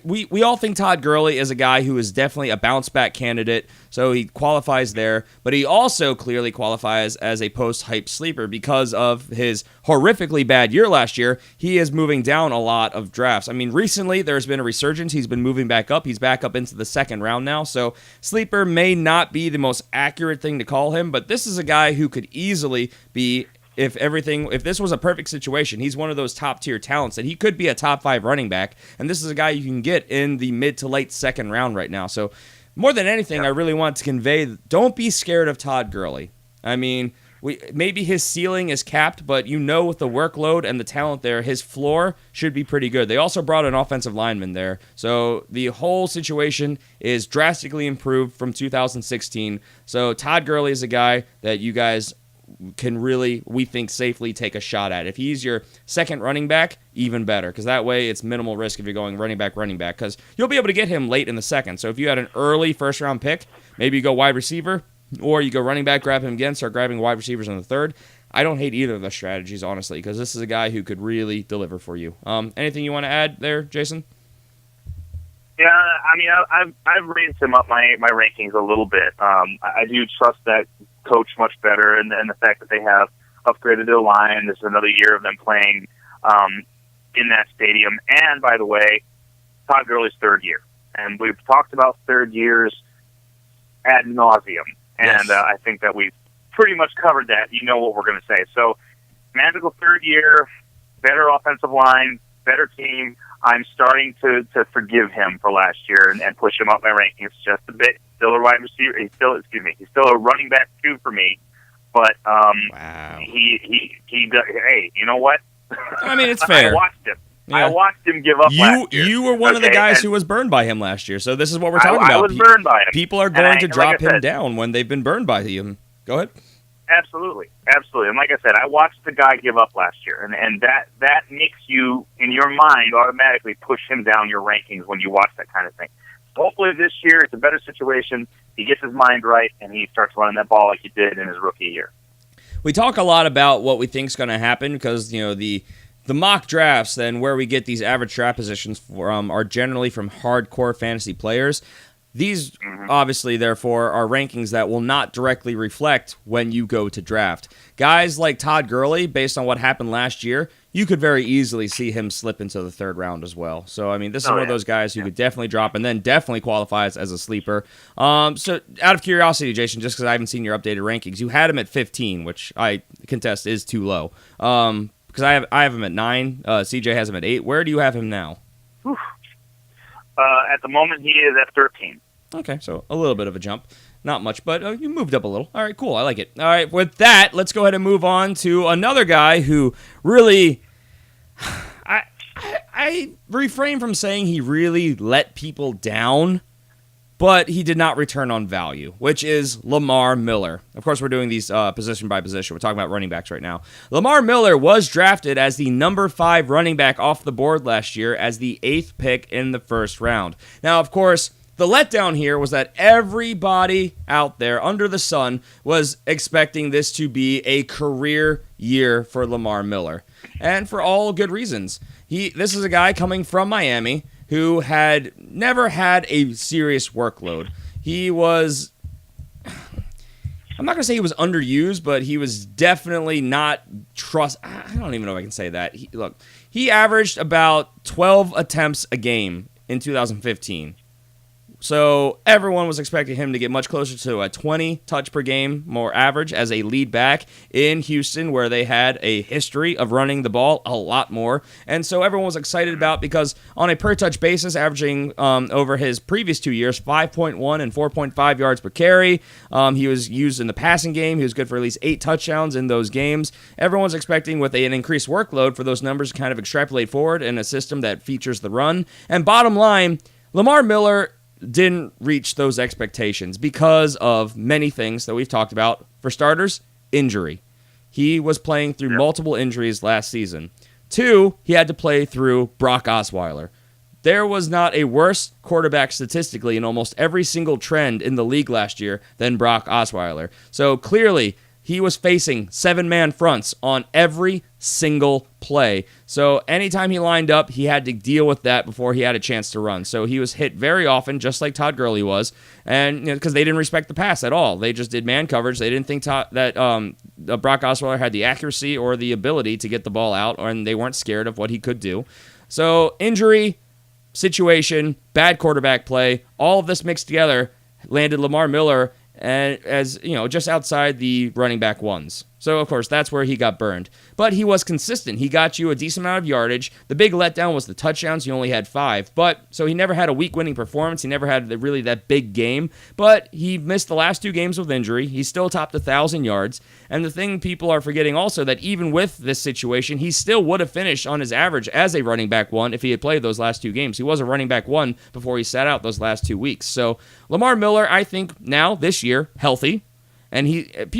we all think Todd Gurley is a guy who is definitely a bounce back candidate, so he qualifies there, but he also clearly qualifies as a post-hype sleeper because of his horrifically bad year last year. He is moving down a lot of drafts. I mean, recently there's been a resurgence. He's been moving back up. He's back up into the second round now, so sleeper may not be the most accurate thing to call him, but this is a guy who could easily be... If this was a perfect situation, he's one of those top-tier talents that he could be a top 5 running back, and this is a guy you can get in the mid to late second round right now. So more than anything, I really want to convey, don't be scared of Todd Gurley. I mean, maybe his ceiling is capped, but with the workload and the talent there, his floor should be pretty good. They also brought an offensive lineman there, so the whole situation is drastically improved from 2016. So Todd Gurley is a guy that you guys can really, we think, safely take a shot at. If he's your second running back, even better, because that way it's minimal risk if you're going running back, because you'll be able to get him late in the second. So if you had an early first-round pick, maybe you go wide receiver, or you go running back, grab him again, start grabbing wide receivers in the third. I don't hate either of those strategies, honestly, because this is a guy who could really deliver for you. Anything you want to add there, Jason? Yeah, I mean, I've raised him up my rankings a little bit. I do trust that coach much better, and the fact that they have upgraded their line. This is another year of them playing in that stadium. And, by the way, Todd Gurley's third year. And we've talked about third years ad nauseum. And yes. I think that we've pretty much covered that. You know what we're going to say. So, magical third year, better offensive line, better team. I'm starting to forgive him for last year and push him up my rankings just a bit. Still a wide receiver. He's still a running back 2 for me. But wow. he does, hey, you know what? I mean, it's fair. I watched him. Yeah. I watched him give up last year. You were one of the guys who was burned by him last year, so this is what we're talking about. I was burned by him. People are going to drop him down when they've been burned by him. Go ahead. Absolutely. And like I said, I watched the guy give up last year, and that makes you, in your mind, automatically push him down your rankings when you watch that kind of thing. So hopefully this year it's a better situation. He gets his mind right, and he starts running that ball like he did in his rookie year. We talk a lot about what we think is going to happen because, the mock drafts and where we get these average draft positions from are generally from hardcore fantasy players. These, obviously, therefore, are rankings that will not directly reflect when you go to draft. Guys like Todd Gurley, based on what happened last year, you could very easily see him slip into the third round as well. So, I mean, this is one of those guys who could definitely drop and then definitely qualifies as a sleeper. So, out of curiosity, Jason, just because I haven't seen your updated rankings, you had him at 15, which I contest is too low. Because I have him at 9. CJ has him at 8. Where do you have him now? At the moment, he is at 13. Okay, so a little bit of a jump. Not much, but you moved up a little. All right, cool. I like it. All right, with that, let's go ahead and move on to another guy who really... I refrain from saying he really let people down, but he did not return on value, which is Lamar Miller. Of course, we're doing these position by position. We're talking about running backs right now. Lamar Miller was drafted as the number 5 running back off the board last year as the 8th pick in the first round. Now, of course, the letdown here was that everybody out there under the sun was expecting this to be a career year for Lamar Miller, and for all good reasons. This is a guy coming from Miami who had never had a serious workload. He was, I'm not going to say he was underused, but he was definitely not I don't even know if I can say that. He averaged about 12 attempts a game in 2015. So everyone was expecting him to get much closer to a 20 touch per game more average as a lead back in Houston, where they had a history of running the ball a lot more. And so everyone was excited about, because on a per touch basis, averaging over his previous 2 years, 5.1 and 4.5 yards per carry. He was used in the passing game. He was good for at least 8 touchdowns in those games. Everyone's expecting with an increased workload for those numbers to kind of extrapolate forward in a system that features the run. And bottom line, Lamar Miller didn't reach those expectations because of many things that we've talked about. For starters, injury. He was playing through multiple injuries last season. 2, he had to play through Brock Osweiler. There was not a worse quarterback statistically in almost every single trend in the league last year than Brock Osweiler. So clearly, he was facing 7-man fronts on every single play. So anytime he lined up, he had to deal with that before he had a chance to run. So he was hit very often, just like Todd Gurley was, and because they didn't respect the pass at all. They just did man coverage. They didn't think that Brock Osweiler had the accuracy or the ability to get the ball out, and they weren't scared of what he could do. So injury, situation, bad quarterback play, all of this mixed together landed Lamar Miller and just outside the running back ones. So, of course, that's where he got burned. But he was consistent. He got you a decent amount of yardage. The big letdown was the touchdowns. He only had 5. So he never had a week-winning performance. He never had really that big game. But he missed the last 2 games with injury. He still topped 1,000 yards. And the thing people are forgetting also, that even with this situation, he still would have finished on his average as a running back 1 if he had played those last 2 games. He was a running back 1 before he sat out those last 2 weeks. So Lamar Miller, I think now, this year, healthy. And he's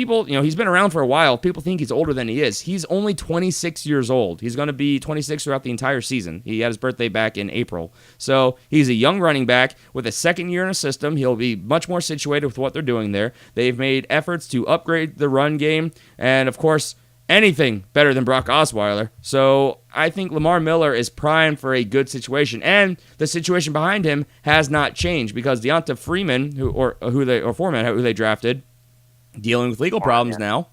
been around for a while. People think he's older than he is. He's only 26 years old. He's going to be 26 throughout the entire season. He had his birthday back in April. So he's a young running back with a second year in a system. He'll be much more situated with what they're doing there. They've made efforts to upgrade the run game. And, of course, anything better than Brock Osweiler. So I think Lamar Miller is primed for a good situation. And the situation behind him has not changed, because Deonta Foreman, who they drafted, dealing with legal problems now,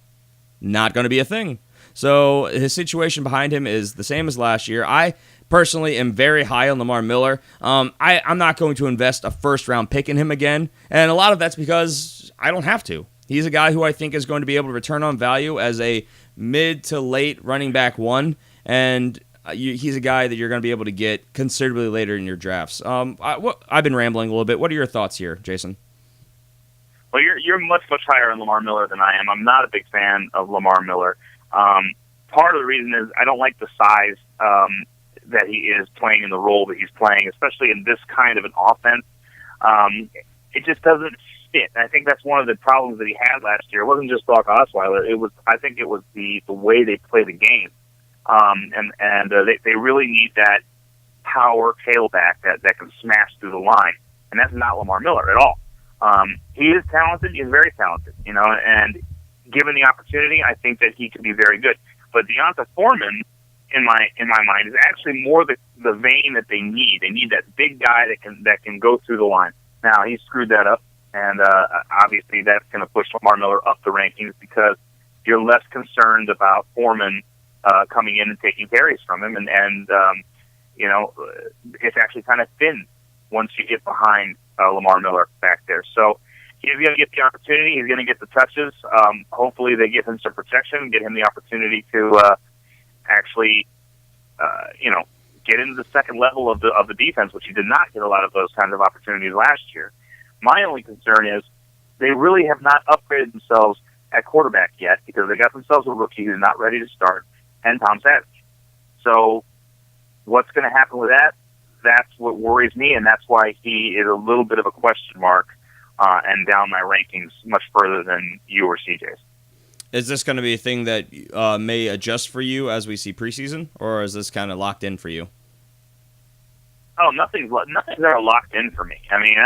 not going to be a thing. So his situation behind him is the same as last year. I personally am very high on Lamar Miller. I'm not going to invest a first-round pick in him again, and a lot of that's because I don't have to. He's a guy who I think is going to be able to return on value as a mid to late running back 1, and he's a guy that you're going to be able to get considerably later in your drafts. I've been rambling a little bit. What are your thoughts here, Jason? Well, you're much higher on Lamar Miller than I am. I'm not a big fan of Lamar Miller. Part of the reason is I don't like the size that he is playing in the role that he's playing, especially in this kind of an offense. It just doesn't fit. I think that's one of the problems that he had last year. It wasn't just Brock Osweiler. I think it was the way they play the game, they really need that power tailback that can smash through the line, and that's not Lamar Miller at all. He is talented. He's very talented, and given the opportunity, I think that he could be very good. But Deonta Foreman, in my mind, is actually more the vein that they need. They need that big guy that can go through the line. Now, he screwed that up, and obviously that's going to push Lamar Miller up the rankings, because you're less concerned about Foreman coming in and taking carries from him, and it's actually kind of thin once you get behind Lamar Miller back there. So he's going to get the opportunity. He's going to get the touches. Hopefully they give him some protection, get him the opportunity to actually, get into the second level of the defense, which he did not get a lot of those kinds of opportunities last year. My only concern is they really have not upgraded themselves at quarterback yet, because they got themselves a rookie who's not ready to start, and Tom Savage. So what's going to happen with that? that's what worries me, and that's why he is a little bit of a question mark and down my rankings much further than you or CJ's. Is this going to be a thing that may adjust for you as we see preseason, or is this kind of locked in for you? Oh, nothing's ever locked in for me. I mean,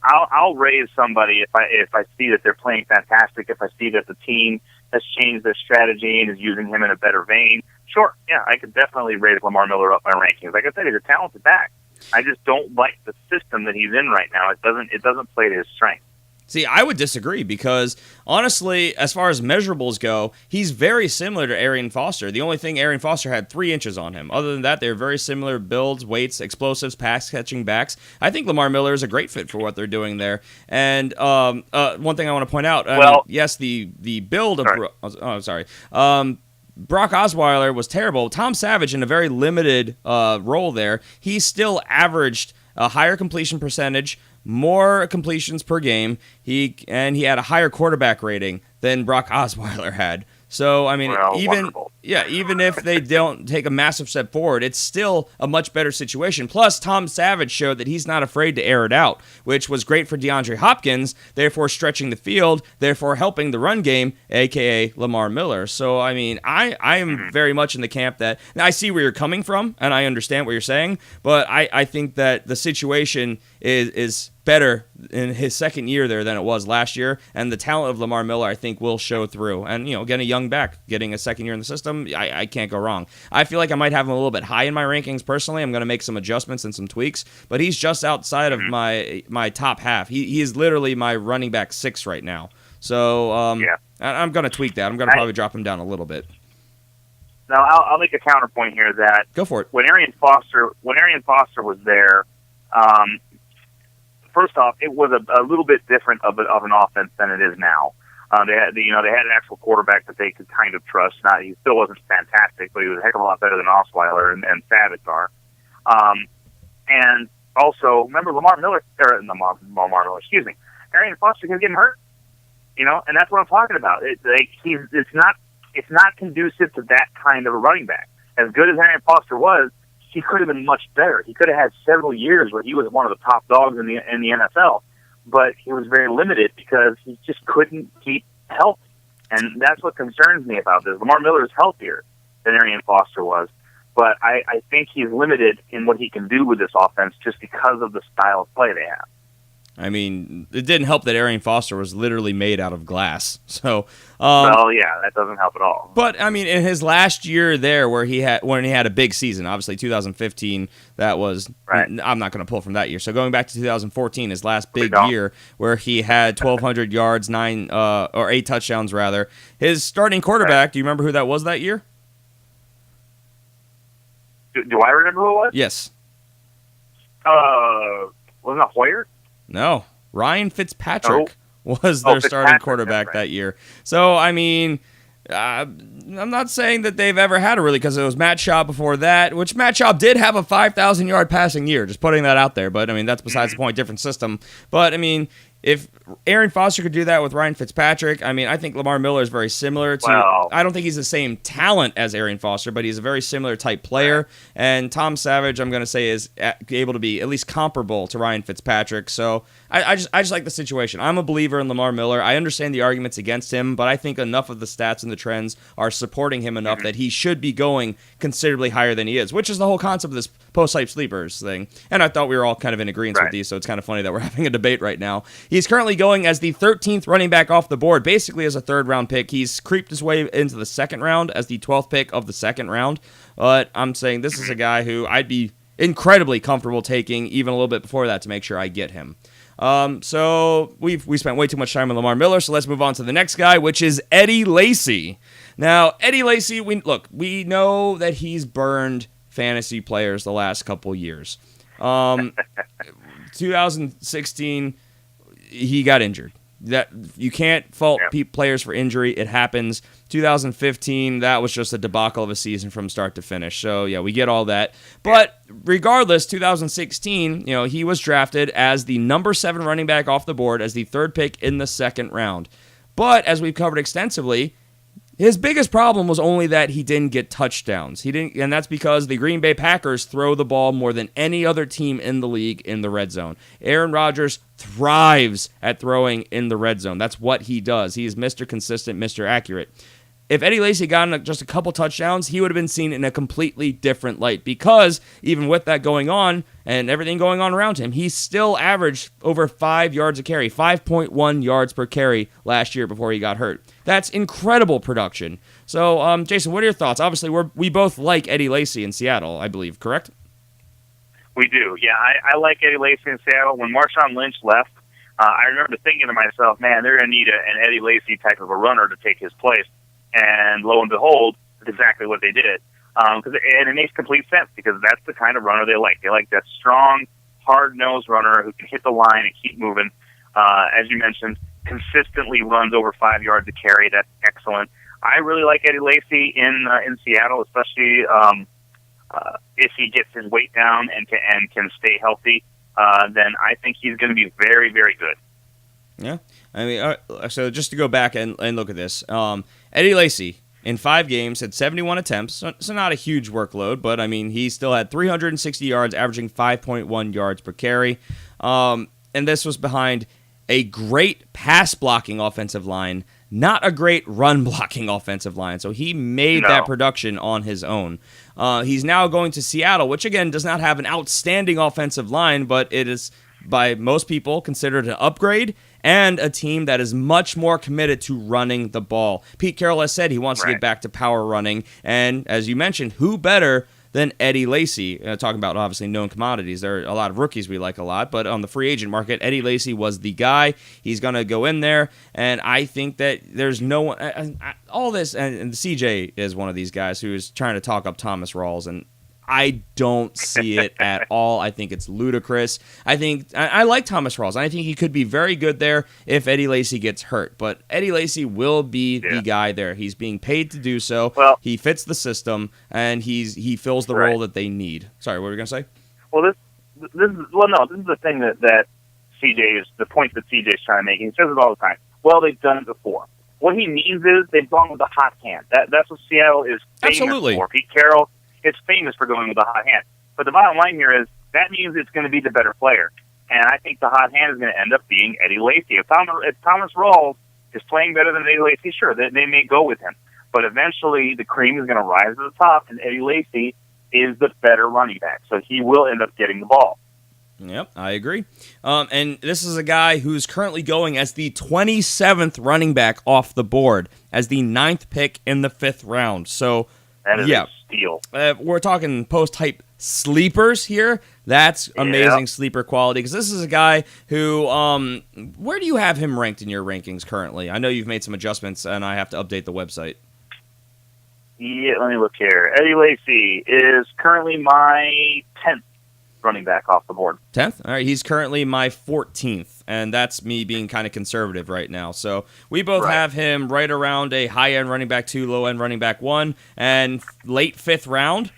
I'll raise somebody if I see that they're playing fantastic, if I see that the team has changed their strategy and is using him in a better vein. Sure, yeah, I could definitely raise Lamar Miller up my rankings. Like I said, he's a talented back. I just don't like the system that he's in right now. It doesn't play to his strength. See, I would disagree because, honestly, as far as measurables go, he's very similar to Arian Foster. The only thing, Arian Foster had 3 inches on him. Other than that, they're very similar builds, weights, explosives, pass-catching backs. I think Lamar Miller is a great fit for what they're doing there. And one thing I want to point out, yes, the build of... Brock Osweiler was terrible. Tom Savage, in a very limited role there, he still averaged a higher completion percentage, more completions per game. He had a higher quarterback rating than Brock Osweiler had. So, I mean, even if they don't take a massive step forward, it's still a much better situation. Plus, Tom Savage showed that he's not afraid to air it out, which was great for DeAndre Hopkins, therefore stretching the field, therefore helping the run game, a.k.a. Lamar Miller. So, I mean, I am very much in the camp that I see where you're coming from, and I understand what you're saying, but I think that the situation is better in his second year there than it was last year, and the talent of Lamar Miller, I think, will show through. And, getting a young back, getting a second year in the system, I can't go wrong. I feel like I might have him a little bit high in my rankings personally. I'm going to make some adjustments and some tweaks, but he's just outside of my top half. He is literally my running back 6 right now. So I'm going to tweak that. I'm going to probably drop him down a little bit. Now, I'll make a counterpoint here that go for it. When Arian Foster was there, first off, it was a little bit different of an offense than it is now. They had an actual quarterback that they could kind of trust. He still wasn't fantastic, but he was a heck of a lot better than Osweiler and Savage are. And also, remember Lamar Miller, Arian Foster kept getting hurt. And that's what I'm talking about. It's not conducive to that kind of a running back. As good as Arian Foster was, he could have been much better. He could have had several years where he was one of the top dogs in the NFL, but he was very limited because he just couldn't keep healthy. And that's what concerns me about this. Lamar Miller is healthier than Arian Foster was, but I think he's limited in what he can do with this offense just because of the style of play they have. I mean, it didn't help that Arian Foster was literally made out of glass. So, that doesn't help at all. But I mean, in his last year there, when he had a big season, obviously 2015, that was right. I'm not going to pull from that year. So going back to 2014, his last big year, where he had 1,200 yards, 8 touchdowns rather. His starting quarterback. Right. Do you remember who that was that year? Do I remember who it was? Yes. Wasn't it Hoyer? No, Ryan Fitzpatrick was their starting quarterback that year. So, I mean, I'm not saying that they've ever had a really, because it was Matt Schaub before that, which Matt Schaub did have a 5,000-yard passing year, just putting that out there. But, I mean, that's besides the point, different system. But, I mean, if Arian Foster could do that with Ryan Fitzpatrick, I mean, I think Lamar Miller is very similar to... Well, I don't think he's the same talent as Arian Foster, but he's a very similar type player. Right. And Tom Savage, I'm going to say, is able to be at least comparable to Ryan Fitzpatrick. So I just like the situation. I'm a believer in Lamar Miller. I understand the arguments against him, but I think enough of the stats and the trends are supporting him enough that he should be going considerably higher than he is, which is the whole concept of this post-hype sleepers thing. And I thought we were all kind of in agreement with these, so it's kind of funny that we're having a debate right now. He's currently going as the 13th running back off the board, basically as a third-round pick. He's creeped his way into the second round as the 12th pick of the second round. But I'm saying this is a guy who I'd be incredibly comfortable taking even a little bit before that to make sure I get him. So we spent way too much time on Lamar Miller, so let's move on to the next guy, which is Eddie Lacy. Now, Eddie Lacy, we know that he's burned fantasy players the last couple years. 2016, he got injured. That you can't fault players for injury. It happens. 2015, that was just a debacle of a season from start to finish. So, yeah, we get all that. But regardless, 2016, he was drafted as the number 7 running back off the board as the 3rd pick in the second round. But as we've covered extensively, His biggest problem was only that he didn't get touchdowns. And that's because the Green Bay Packers throw the ball more than any other team in the league in the red zone. Aaron Rodgers thrives at throwing in the red zone. That's what he does. He is Mr. Consistent, Mr. Accurate. If Eddie Lacy got just a couple touchdowns, he would have been seen in a completely different light because even with that going on and everything going on around him, he still averaged over 5 yards a carry, 5.1 yards per carry last year before he got hurt. That's incredible production. So, Jason, what are your thoughts? Obviously, we both like Eddie Lacy in Seattle, I believe, correct? We do, yeah. I like Eddie Lacy in Seattle. When Marshawn Lynch left, I remember thinking to myself, man, they're going to need an Eddie Lacy type of a runner to take his place. And lo and behold, that's exactly what they did. And it makes complete sense because that's the kind of runner they like. They like that strong, hard-nosed runner who can hit the line and keep moving. As you mentioned, consistently runs over 5 yards a carry. That's excellent. I really like Eddie Lacy in Seattle, especially if he gets his weight down and can stay healthy. Then I think he's going to be very, very good. Yeah, I mean, so just to go back and look at this, Eddie Lacy in 5 games had 71 attempts, so not a huge workload, but I mean, he still had 360 yards, averaging 5.1 yards per carry, and this was behind a great pass-blocking offensive line, not a great run-blocking offensive line, so he made that production on his own. He's now going to Seattle, which again does not have an outstanding offensive line, but it is by most people considered an upgrade and a team that is much more committed to running the ball. Pete Carroll has said he wants to get back to power running, and as you mentioned, who better than Eddie Lacy? Talking about obviously known commodities, there are a lot of rookies we like a lot, but on the free agent market, Eddie Lacy was the guy. He's going to go in there, and I think that there's no one, all this, and CJ is one of these guys who is trying to talk up Thomas Rawls, and I don't see it at all. I think it's ludicrous. I like Thomas Rawls. I think he could be very good there if Eddie Lacy gets hurt. But Eddie Lacy will be the guy there. He's being paid to do so. Well, he fits the system, and he fills the role that they need. Sorry, what were you going to say? Well, this is the thing that CJ is, the point that CJ is trying to make. He says it all the time. Well, they've done it before. What he means is they've gone with a hot hand. That's what Seattle is famous for. Pete Carroll is famous for going with a hot hand. But the bottom line here is that means it's going to be the better player. And I think the hot hand is going to end up being Eddie Lacy. If Thomas Rawls is playing better than Eddie Lacy, sure, they may go with him. But eventually the cream is going to rise to the top, and Eddie Lacy is the better running back. So he will end up getting the ball. Yep, I agree. And this is a guy who's currently going as the 27th running back off the board, as the 9th pick in the 5th round. So that is a steal. We're talking post-hype sleepers here. That's amazing sleeper quality, because this is a guy who, where do you have him ranked in your rankings currently? I know you've made some adjustments, and I have to update the website. Yeah, let me look here. Eddie Lacy is currently my 10th running back off the board. 10th? All right, he's currently my 14th, and that's me being kind of conservative right now. So we both have him right around a high-end running back 2, low-end running back 1, and late 5th round.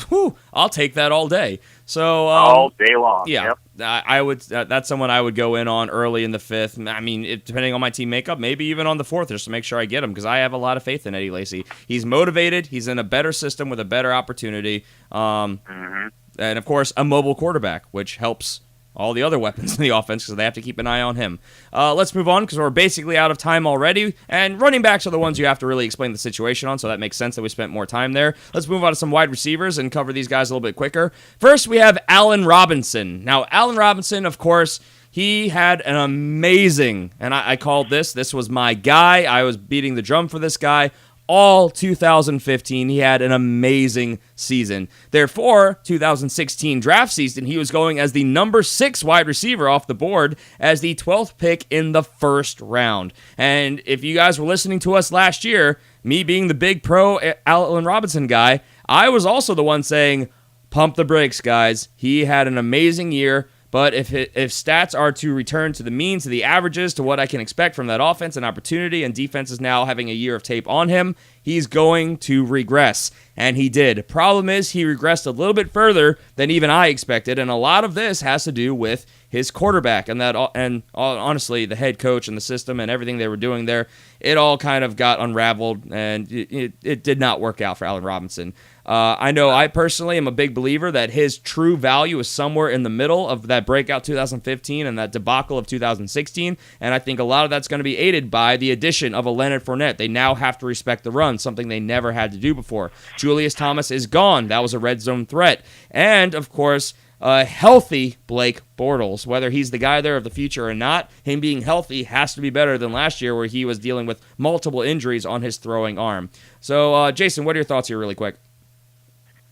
Whew, I'll take that all day. So all day long. Yeah, I would. That's someone I would go in on early in the 5th. I mean, depending on my team makeup, maybe even on the 4th, just to make sure I get him, because I have a lot of faith in Eddie Lacy. He's motivated. He's in a better system with a better opportunity. And, of course, a mobile quarterback, which helps all the other weapons in the offense because they have to keep an eye on him. Let's move on because we're basically out of time already. And running backs are the ones you have to really explain the situation on, so that makes sense that we spent more time there. Let's move on to some wide receivers and cover these guys a little bit quicker. First, we have Allen Robinson. Now, Allen Robinson, of course, he had an amazing, and I called this was my guy. I was beating the drum for this guy all 2015. He had an amazing season. Therefore, 2016 draft season, he was going as the number 6 wide receiver off the board as the 12th pick in the 1st round. And if you guys were listening to us last year, me being the big pro Allen Robinson guy, I was also the one saying, pump the brakes, guys. He had an amazing year. But if stats are to return to the mean, to the averages, to what I can expect from that offense and opportunity, and defense is now having a year of tape on him, he's going to regress. And he did. Problem is, he regressed a little bit further than even I expected, and a lot of this has to do with his quarterback and honestly, the head coach and the system and everything they were doing there. It all kind of got unraveled, and it did not work out for Allen Robinson. I know I personally am a big believer that his true value is somewhere in the middle of that breakout 2015 and that debacle of 2016, and I think a lot of that's going to be aided by the addition of a Leonard Fournette. They now have to respect the run, something they never had to do before. Julius Thomas is gone. That was a red zone threat. And, of course, healthy Blake Bortles. Whether he's the guy there of the future or not, him being healthy has to be better than last year where he was dealing with multiple injuries on his throwing arm. So, Jason, what are your thoughts here really quick?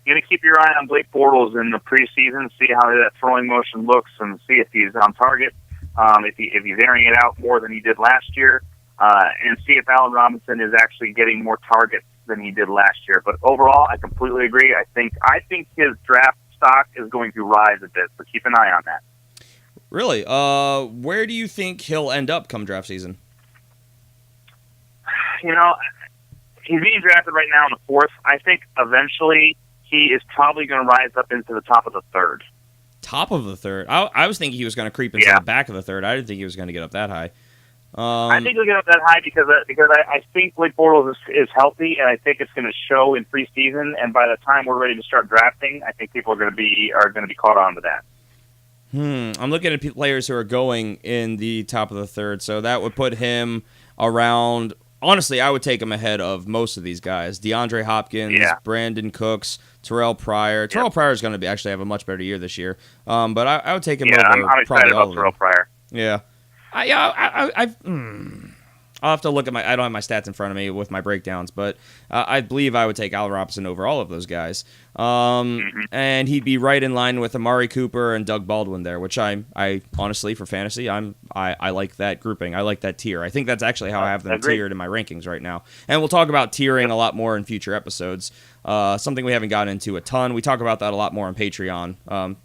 You got to keep your eye on Blake Bortles in the preseason, see how that throwing motion looks, and see if he's on target, if he's airing it out more than he did last year, and see if Allen Robinson is actually getting more targets than he did last year. But overall, I completely agree. I think his draft stock is going to rise a bit, so keep an eye on that. Really? Where do you think he'll end up come draft season? You know, he's being drafted right now in the 4th. I think eventually he is probably going to rise up into the top of the 3rd. Top of the 3rd? I was thinking he was going to creep into the back of the 3rd. I didn't think he was going to get up that high. I think he'll get up that high because I think Blake Bortles is healthy, and I think it's going to show in preseason. And by the time we're ready to start drafting, I think people are going to be caught on to that. I'm looking at players who are going in the top of the 3rd, so that would put him around. Honestly, I would take him ahead of most of these guys. DeAndre Hopkins, Brandon Cooks, Terrell Pryor. Terrell Pryor is going to actually have a much better year this year. But I would take him over I'm probably excited all about of Terrell them. Pryor. Yeah. I'll have to look at I don't have my stats in front of me with my breakdowns, but I believe I would take Allen Robinson over all of those guys. And he'd be right in line with Amari Cooper and Doug Baldwin there, which I honestly, for fantasy, I like that grouping. I like that tier. I think that's actually how I have them tiered in my rankings right now. And we'll talk about tiering a lot more in future episodes. Something we haven't gotten into a ton. We talk about that a lot more on Patreon.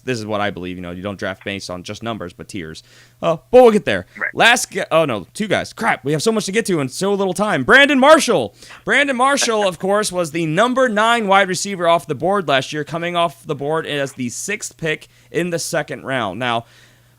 This is what I believe. You don't draft based on just numbers, but tiers. But we'll get there. Right. Two guys. Crap, we have so much to get to in so little time. Brandon Marshall. Brandon Marshall, of course, was the number 9 wide receiver off the board last year, coming off the board as the 6th pick in the 2nd round. Now,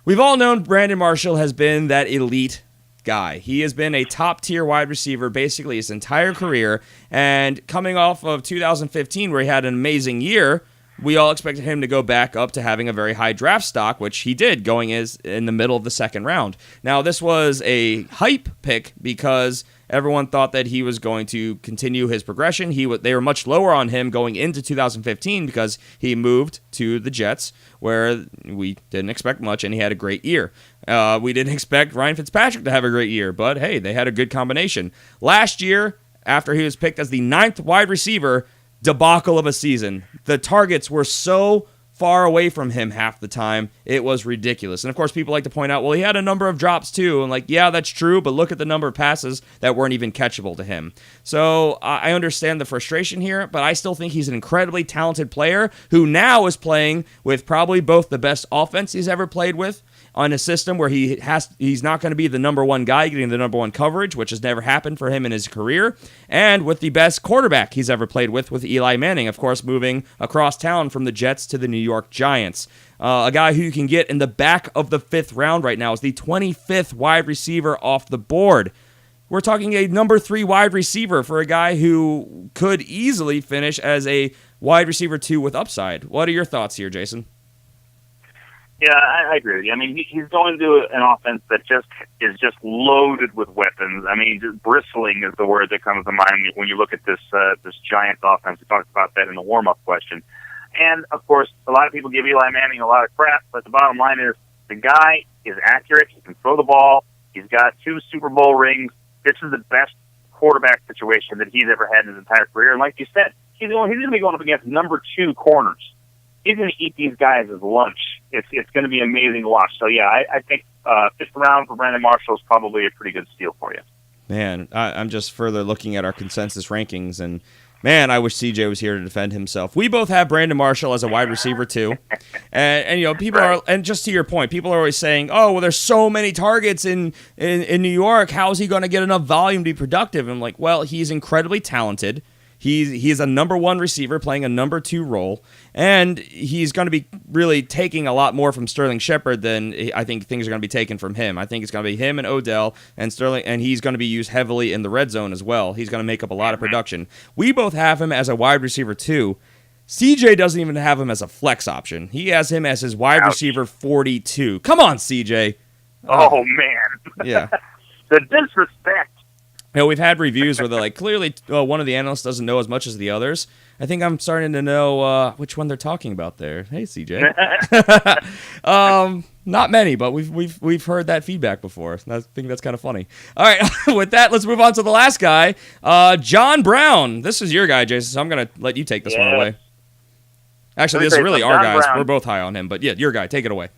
we've all known Brandon Marshall has been that elite guy. He has been a top-tier wide receiver basically his entire career, and coming off of 2015 where he had an amazing year, we all expected him to go back up to having a very high draft stock, which he did, going in the middle of the 2nd round. Now, this was a hype pick because everyone thought that he was going to continue his progression. They were much lower on him going into 2015 because he moved to the Jets, where we didn't expect much, and he had a great year. We didn't expect Ryan Fitzpatrick to have a great year, but hey, they had a good combination. Last year, after he was picked as the 9th wide receiver, debacle of a season. The targets were so far away from him half the time, it was ridiculous. And of course, people like to point out, well, he had a number of drops too. And yeah, that's true, but look at the number of passes that weren't even catchable to him. So I understand the frustration here, but I still think he's an incredibly talented player who now is playing with probably both the best offense he's ever played with, on a system where he's not going to be the number 1 guy getting the number 1 coverage, which has never happened for him in his career, and with the best quarterback he's ever played with Eli Manning, of course, moving across town from the Jets to the New York Giants. A guy who you can get in the back of the 5th round right now is the 25th wide receiver off the board. We're talking a number 3 wide receiver for a guy who could easily finish as a wide receiver 2 with upside. What are your thoughts here, Jason? Yeah, I agree with you. I mean, he's going to an offense that is just loaded with weapons. I mean, just bristling is the word that comes to mind when you look at this Giants offense. We talked about that in the warm-up question. And, of course, a lot of people give Eli Manning a lot of crap, but the bottom line is the guy is accurate. He can throw the ball. He's got 2 Super Bowl rings. This is the best quarterback situation that he's ever had in his entire career. And like you said, he's going to be going up against number 2 corners. He's going to eat these guys as lunch. It's going to be amazing to watch. So, yeah, I think 5th round for Brandon Marshall is probably a pretty good steal for you. Man, I'm just further looking at our consensus rankings, and Man, I wish CJ was here to defend himself. We both have Brandon Marshall as a wide receiver too, and people are, and just to your point, people are always saying, "Oh, well, there's so many targets in New York. How is he going to get enough volume to be productive?" And I'm like, well, he's incredibly talented. He's a number one receiver playing a number two role, and he's going to be really taking a lot more from Sterling Shepard than I think things are going to be taken from him. I think it's going to be him and Odell and Sterling, and he's going to be used heavily in the red zone as well. He's going to make up a lot of production. We both have him as a wide receiver too. CJ doesn't even have him as a flex option. He has him as his wide receiver 42. Come on, CJ. Oh man. Yeah. The disrespect. You know, we've had reviews where they're like, clearly one of the analysts doesn't know as much as the others. I think I'm starting to know which one they're talking about there. Hey, CJ. Not many, but we've heard that feedback before. I think that's kind of funny. All right, with that, let's move on to the last guy, John Brown. This is your guy, Jason, so I'm going to let you take this one away. Actually, this is really our guys. We're both high on him, but yeah, your guy. Take it away.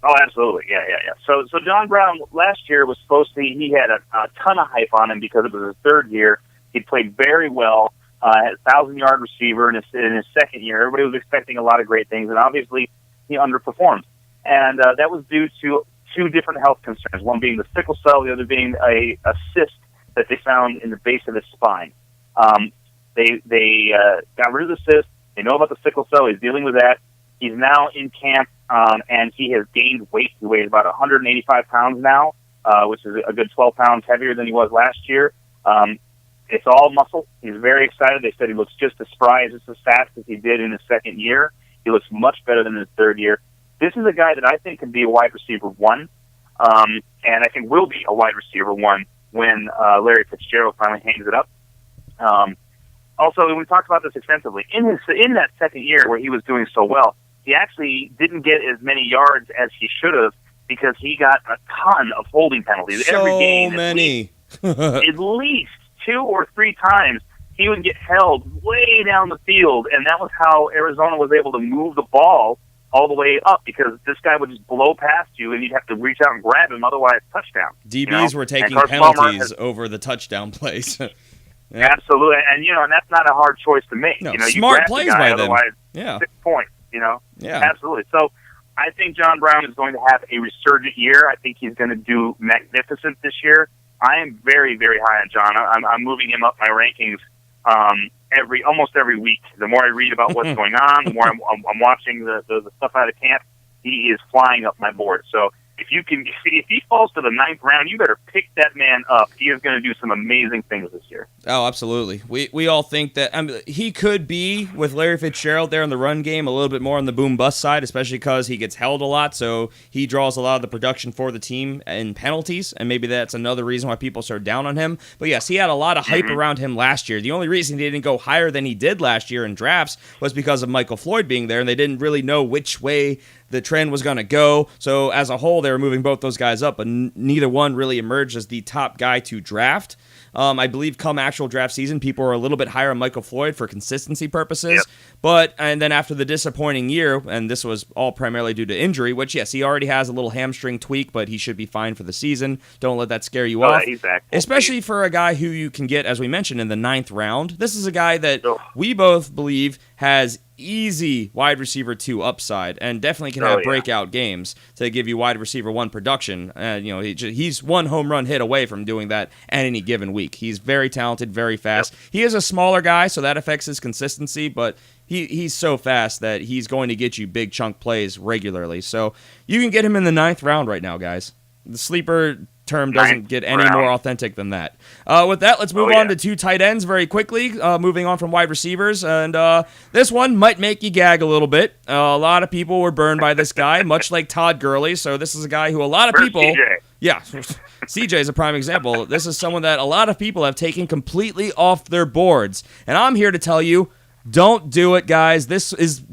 Oh, absolutely. Yeah. So John Brown last year was supposed to, he had a ton of hype on him because it was his third year. He played very well, had a 1,000-yard receiver in his second year. Everybody was expecting a lot of great things, and obviously he underperformed. And that was due to two different health concerns, one being the sickle cell, the other being a cyst that they found in the base of his spine. They got rid of the cyst. They know about the sickle cell. He's dealing with that. He's now in camp, and he has gained weight. He weighs about 185 pounds now, which is a good 12 pounds heavier than he was last year. It's all muscle. He's very excited. They said he looks just as spry, just as fast as he did in his second year. He looks much better than his third year. This is a guy that I think can be a wide receiver one, and I think will be a wide receiver one when Larry Fitzgerald finally hangs it up. Also, we talked about this extensively. In that second year where he was doing so well, he actually didn't get as many yards as he should have because he got a ton of holding penalties. Every game, many. At least 2 or 3 times, he would get held way down the field, and that was how Arizona was able to move the ball all the way up because this guy would just blow past you, and you'd have to reach out and grab him, otherwise touchdown. DBs were taking penalties over the touchdown plays. Yeah. Absolutely, and and that's not a hard choice to make. No, you smart plays guy, by them. Otherwise, yeah. 6 points. Yeah, absolutely. So I think John Brown is going to have a resurgent year. I think he's going to do magnificent this year. I am very, very high on John. I'm moving him up my rankings almost every week. The more I read about what's going on, the more I'm watching the stuff out of camp. He is flying up my board. So if he falls to the 9th round, you better pick that man up. He is going to do some amazing things this year. Oh, absolutely. We all think that he could be, with Larry Fitzgerald there in the run game, a little bit more on the boom-bust side, especially because he gets held a lot, so he draws a lot of the production for the team in penalties, and maybe that's another reason why people are down on him. But yes, he had a lot of hype around him last year. The only reason he didn't go higher than he did last year in drafts was because of Michael Floyd being there, and they didn't really know which way the trend was going to go. So as a whole, they were moving both those guys up, but neither one really emerged as the top guy to draft. I believe come actual draft season, people are a little bit higher on Michael Floyd for consistency purposes. Yep. And then after the disappointing year, and this was all primarily due to injury, which, yes, he already has a little hamstring tweak, but he should be fine for the season. Don't let that scare you off. Exactly. Especially for a guy who you can get, as we mentioned, in the 9th round. This is a guy that we both believe has easy wide receiver 2 upside and definitely can have breakout games to give you wide receiver 1 production. He's one home run hit away from doing that at any given week. He's very talented, very fast. Yep. He is a smaller guy, so that affects his consistency, but he's so fast that he's going to get you big chunk plays regularly. So you can get him in the 9th round right now, guys. The sleeper term doesn't get any more authentic than that. With that, let's move on to 2 tight ends very quickly, moving on from wide receivers. And this one might make you gag a little bit. A lot of people were burned by this guy, much like Todd Gurley. So this is a guy who a lot of people... CJ. Yeah, CJ is a prime example. This is someone that a lot of people have taken completely off their boards. And I'm here to tell you, don't do it, guys. This is,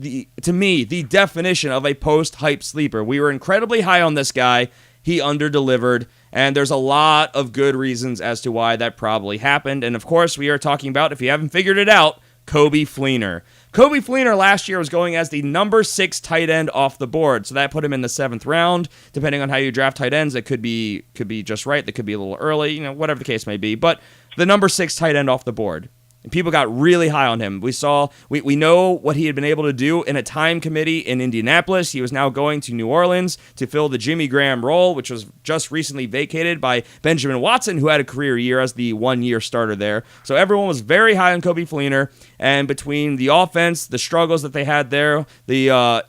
to me, the definition of a post-hype sleeper. We were incredibly high on this guy. He underdelivered, and there's a lot of good reasons as to why that probably happened. And, of course, we are talking about, if you haven't figured it out, Coby Fleener. Coby Fleener last year was going as the number 6 tight end off the board, so that put him in the 7th round. Depending on how you draft tight ends, it could be just right. That could be a little early, whatever the case may be. But the number 6 tight end off the board. People got really high on him. We know what he had been able to do in a time committee in Indianapolis. He was now going to New Orleans to fill the Jimmy Graham role, which was just recently vacated by Benjamin Watson, who had a career year as the one-year starter there. So everyone was very high on Coby Fleener, and between the offense, the struggles that they had there, the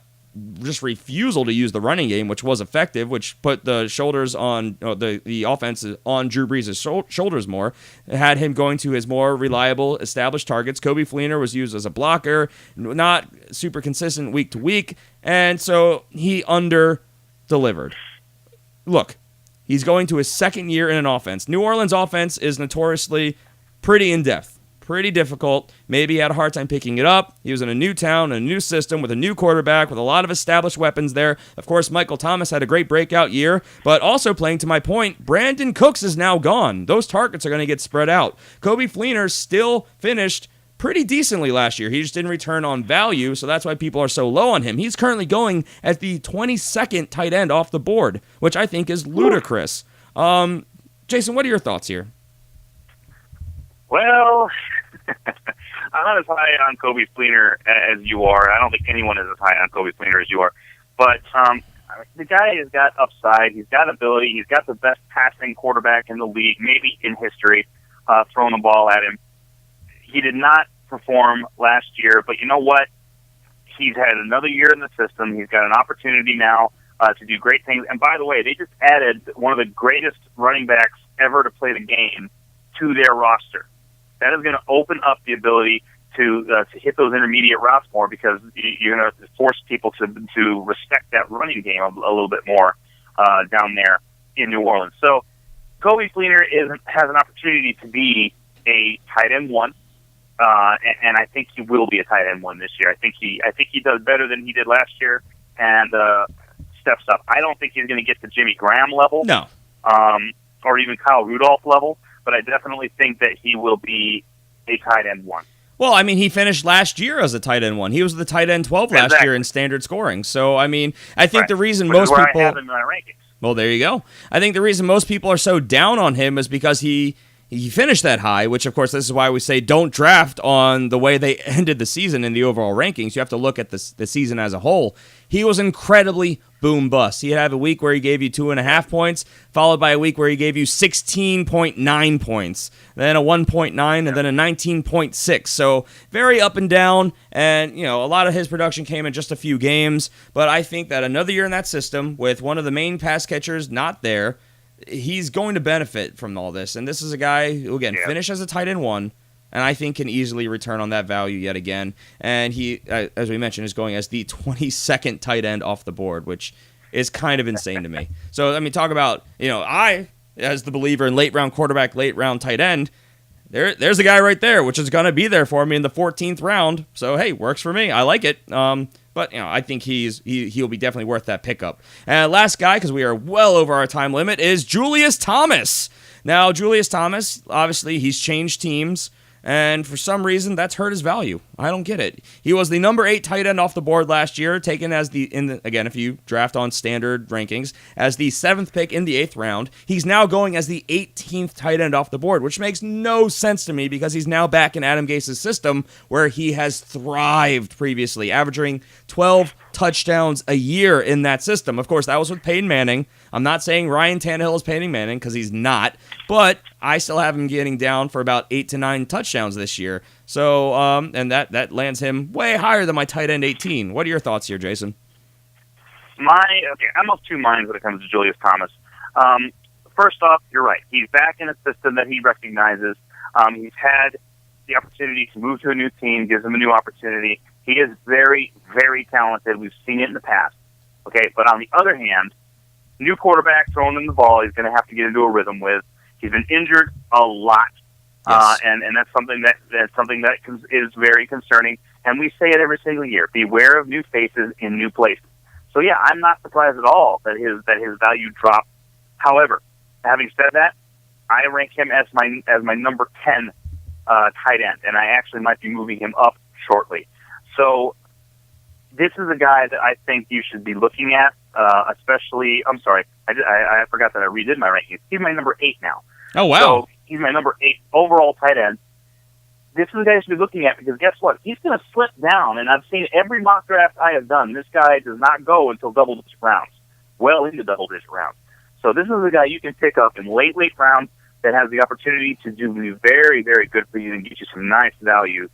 just refusal to use the running game, which was effective, which put the shoulders on the offense on Drew Brees' shoulders more. It had him going to his more reliable, established targets. Coby Fleener was used as a blocker, not super consistent week to week, and so he under-delivered. Look, he's going to his second year in an offense. New Orleans' offense is notoriously pretty in-depth. Pretty difficult. Maybe he had a hard time picking it up. He was in a new town, a new system, with a new quarterback, with a lot of established weapons there. Of course, Michael Thomas had a great breakout year, but also playing to my point, Brandon Cooks is now gone. Those targets are going to get spread out. Coby Fleener still finished pretty decently last year. He just didn't return on value, so that's why people are so low on him. He's currently going as the 22nd tight end off the board, which I think is ludicrous. Jason, what are your thoughts here? Well, I'm not as high on Coby Fleener as you are. I don't think anyone is as high on Coby Fleener as you are. But the guy has got upside. He's got ability. He's got the best passing quarterback in the league, maybe in history, throwing the ball at him. He did not perform last year, but you know what? He's had another year in the system. He's got an opportunity now to do great things. And by the way, they just added one of the greatest running backs ever to play the game to their roster. That is going to open up the ability to hit those intermediate routes more, because you're going to force people to respect that running game a little bit more down there in New Orleans. So Coby Fleener has an opportunity to be a tight end one, and I think he will be a tight end one this year. I think he does better than he did last year and steps up. I don't think he's going to get to Jimmy Graham level, no, or even Kyle Rudolph level. But I definitely think that he will be a tight end one. Well, I mean, he finished last year as a tight end one. He was the tight end 12 last year in standard scoring. So, I mean, I think the reason most people... I have him in my rankings. Well, there you go. I think the reason most people are so down on him is because he finished that high, which, of course, this is why we say don't draft on the way they ended the season in the overall rankings. You have to look at the season as a whole. He was incredibly boom bust. He'd have a week where he gave you 2.5 points, followed by a week where he gave you 16.9 points, then a 1.9, and then a 19.6. So very up and down, and a lot of his production came in just a few games. But I think that another year in that system with one of the main pass catchers not there, he's going to benefit from all this. And this is a guy who, again, finished as a tight end one, and I think can easily return on that value yet again. And he, as we mentioned, is going as the 22nd tight end off the board, which is kind of insane to me. So, I mean, talk about, I, as the believer in late-round quarterback, late-round tight end, there's a guy right there, which is going to be there for me in the 14th round. So, hey, works for me. I like it. But I think he'll be definitely worth that pickup. And last guy, because we are well over our time limit, is Julius Thomas. Now, Julius Thomas, obviously, he's changed teams, and for some reason, that's hurt his value. I don't get it. He was the number 8 tight end off the board last year, taken as again, if you draft on standard rankings, as the 7th pick in the 8th round. He's now going as the 18th tight end off the board, which makes no sense to me because he's now back in Adam Gase's system where he has thrived previously, averaging 12 touchdowns a year in that system. Of course, that was with Peyton Manning. I'm not saying Ryan Tannehill is Peyton Manning because he's not, but I still have him getting down for about 8 to 9 touchdowns this year. So, and that lands him way higher than my tight end 18. What are your thoughts here, Jason? I'm of two minds when it comes to Julius Thomas. First off, you're right. He's back in a system that he recognizes. He's had the opportunity to move to a new team, gives him a new opportunity. He is very, very talented. We've seen it in the past. Okay, but on the other hand, new quarterback throwing him the ball, he's going to have to get into a rhythm with. He's been injured a lot, yes. And that's something that is very concerning. And we say it every single year: beware of new faces in new places. So yeah, I'm not surprised at all that his value dropped. However, having said that, I rank him as my number 10 tight end, and I actually might be moving him up shortly. So this is a guy that I think you should be looking at, especially. I'm sorry, I forgot that I redid my rankings. He's my number 8 now. Oh wow! So he's my number 8 overall tight end. this is the guy you should be looking at, because guess what? He's going to slip down, and I've seen every mock draft I have done. This guy does not go until double-digit rounds, well into double-digit rounds. So this is a guy you can pick up in late rounds that has the opportunity to do very, very good for you and get you some nice value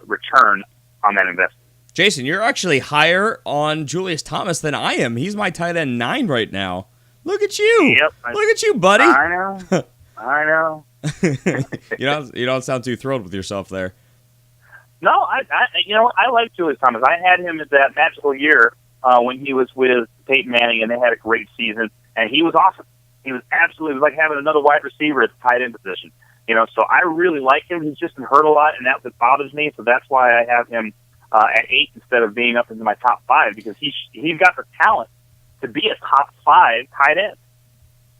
return on that investment. Jason, you're actually higher on Julius Thomas than I am. He's my tight end 9 right now. Look at you. Yep. Look at you, buddy. I know. You don't sound too thrilled with yourself there. No, I like Julius Thomas. I had him at that magical year when he was with Peyton Manning, and they had a great season, and he was awesome. He was absolutely, it was like having another wide receiver at the tight end position. So I really like him. He's just been hurt a lot, and that's what bothers me. So that's why I have him at 8 instead of being up into my top 5, because he's got the talent to be a top 5 tight end.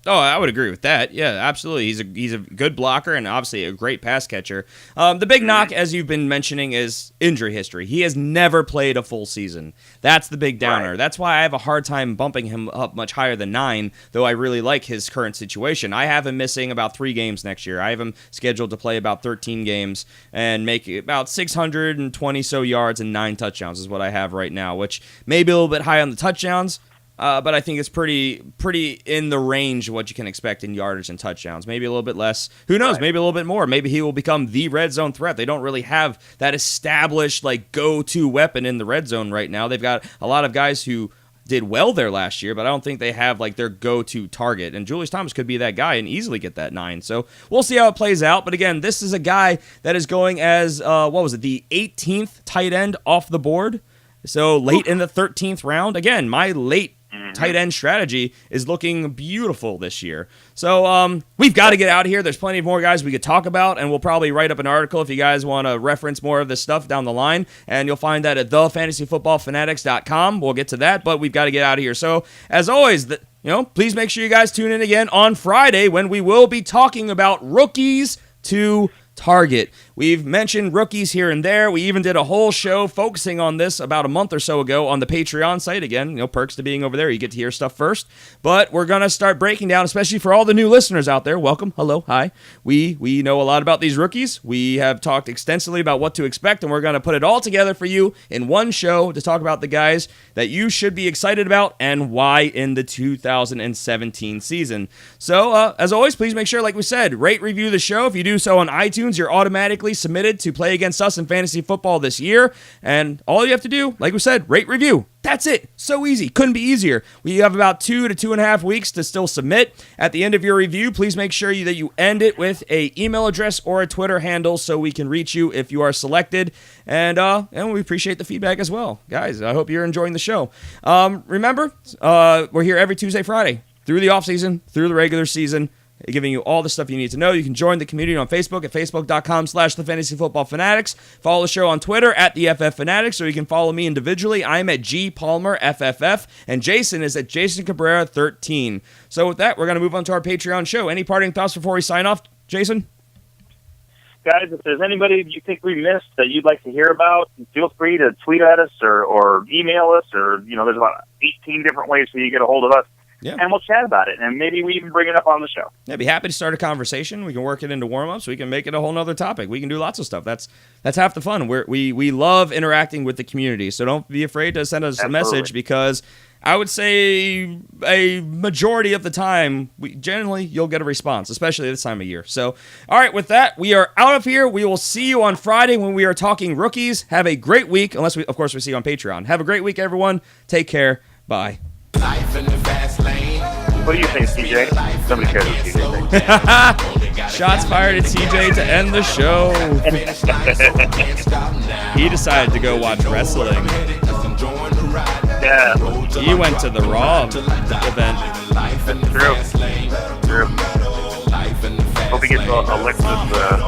Oh, I would agree with that. Yeah, absolutely. He's a good blocker and obviously a great pass catcher. The big knock, as you've been mentioning, is injury history. He has never played a full season. That's the big downer. Right. That's why I have a hard time bumping him up much higher than 9, though I really like his current situation. I have him missing about 3 games next year. I have him scheduled to play about 13 games and make about 620 so yards and 9 touchdowns is what I have right now, which may be a little bit high on the touchdowns. But I think it's pretty in the range of what you can expect in yardage and touchdowns. Maybe a little bit less. Who knows? Right. Maybe a little bit more. Maybe he will become the red zone threat. They don't really have that established go-to weapon in the red zone right now. They've got a lot of guys who did well there last year, but I don't think they have their go-to target. And Julius Thomas could be that guy and easily get that 9. So we'll see how it plays out. But again, this is a guy that is going as the 18th tight end off the board. So late in the 13th round. Again, my late tight end strategy is looking beautiful this year. So we've got to get out of here. There's plenty more guys we could talk about, and we'll probably write up an article if you guys want to reference more of this stuff down the line, and you'll find that at thefantasyfootballfanatics.com. We'll get to that, but we've got to get out of here. So as always, please make sure you guys tune in again on Friday when we will be talking about rookies to target. We've mentioned rookies here and there. We even did a whole show focusing on this about a month or so ago on the Patreon site. Again, perks to being over there. You get to hear stuff first. But we're going to start breaking down, especially for all the new listeners out there. Welcome. Hello. Hi. We know a lot about these rookies. We have talked extensively about what to expect, and we're going to put it all together for you in one show to talk about the guys that you should be excited about and why in the 2017 season. So, as always, please make sure, like we said, rate, review the show. If you do so on iTunes, you're automatically submitted to play against us in fantasy football this year. And all you have to do, like we said, rate, review. That's it. So easy. Couldn't be easier. We have about 2 to 2.5 weeks to still submit. At the end of your review, please make sure that you end it with an email address or a Twitter handle so we can reach you if you are selected. And we appreciate the feedback as well. Guys, I hope you're enjoying the show. Remember, we're here every Tuesday, Friday, through the offseason, through the regular season, giving you all the stuff you need to know. You can join the community on Facebook at facebook.com/thefantasyfootballfanatics. Follow the show on Twitter at the FF Fanatics, or you can follow me individually. I'm at G Palmer FFF, and Jason is at Jason Cabrera 13. So with that, we're going to move on to our Patreon show. Any parting thoughts before we sign off, Jason? Guys, if there's anybody you think we missed that you'd like to hear about, feel free to tweet at us or email us, or there's about 18 different ways for you to get a hold of us. Yeah. And we'll chat about it, and maybe we even bring it up on the show. Yeah, I'd be happy to start a conversation. We can work it into warm-ups. We can make it a whole nother topic. We can do lots of stuff. That's half the fun. We love interacting with the community, so don't be afraid to send us a message, because I would say a majority of the time, generally, you'll get a response, especially this time of year. So, all right, with that, we are out of here. We will see you on Friday when we are talking rookies. Have a great week, unless we see you on Patreon. Have a great week, everyone. Take care. Bye. Life in the fast lane. What do you think, CJ? Somebody cares what CJ thinks. Shots fired at CJ to end the show. He decided to go watch wrestling. Yeah. He went to the Raw event. That's true. Hope he gets Alexa's autograph.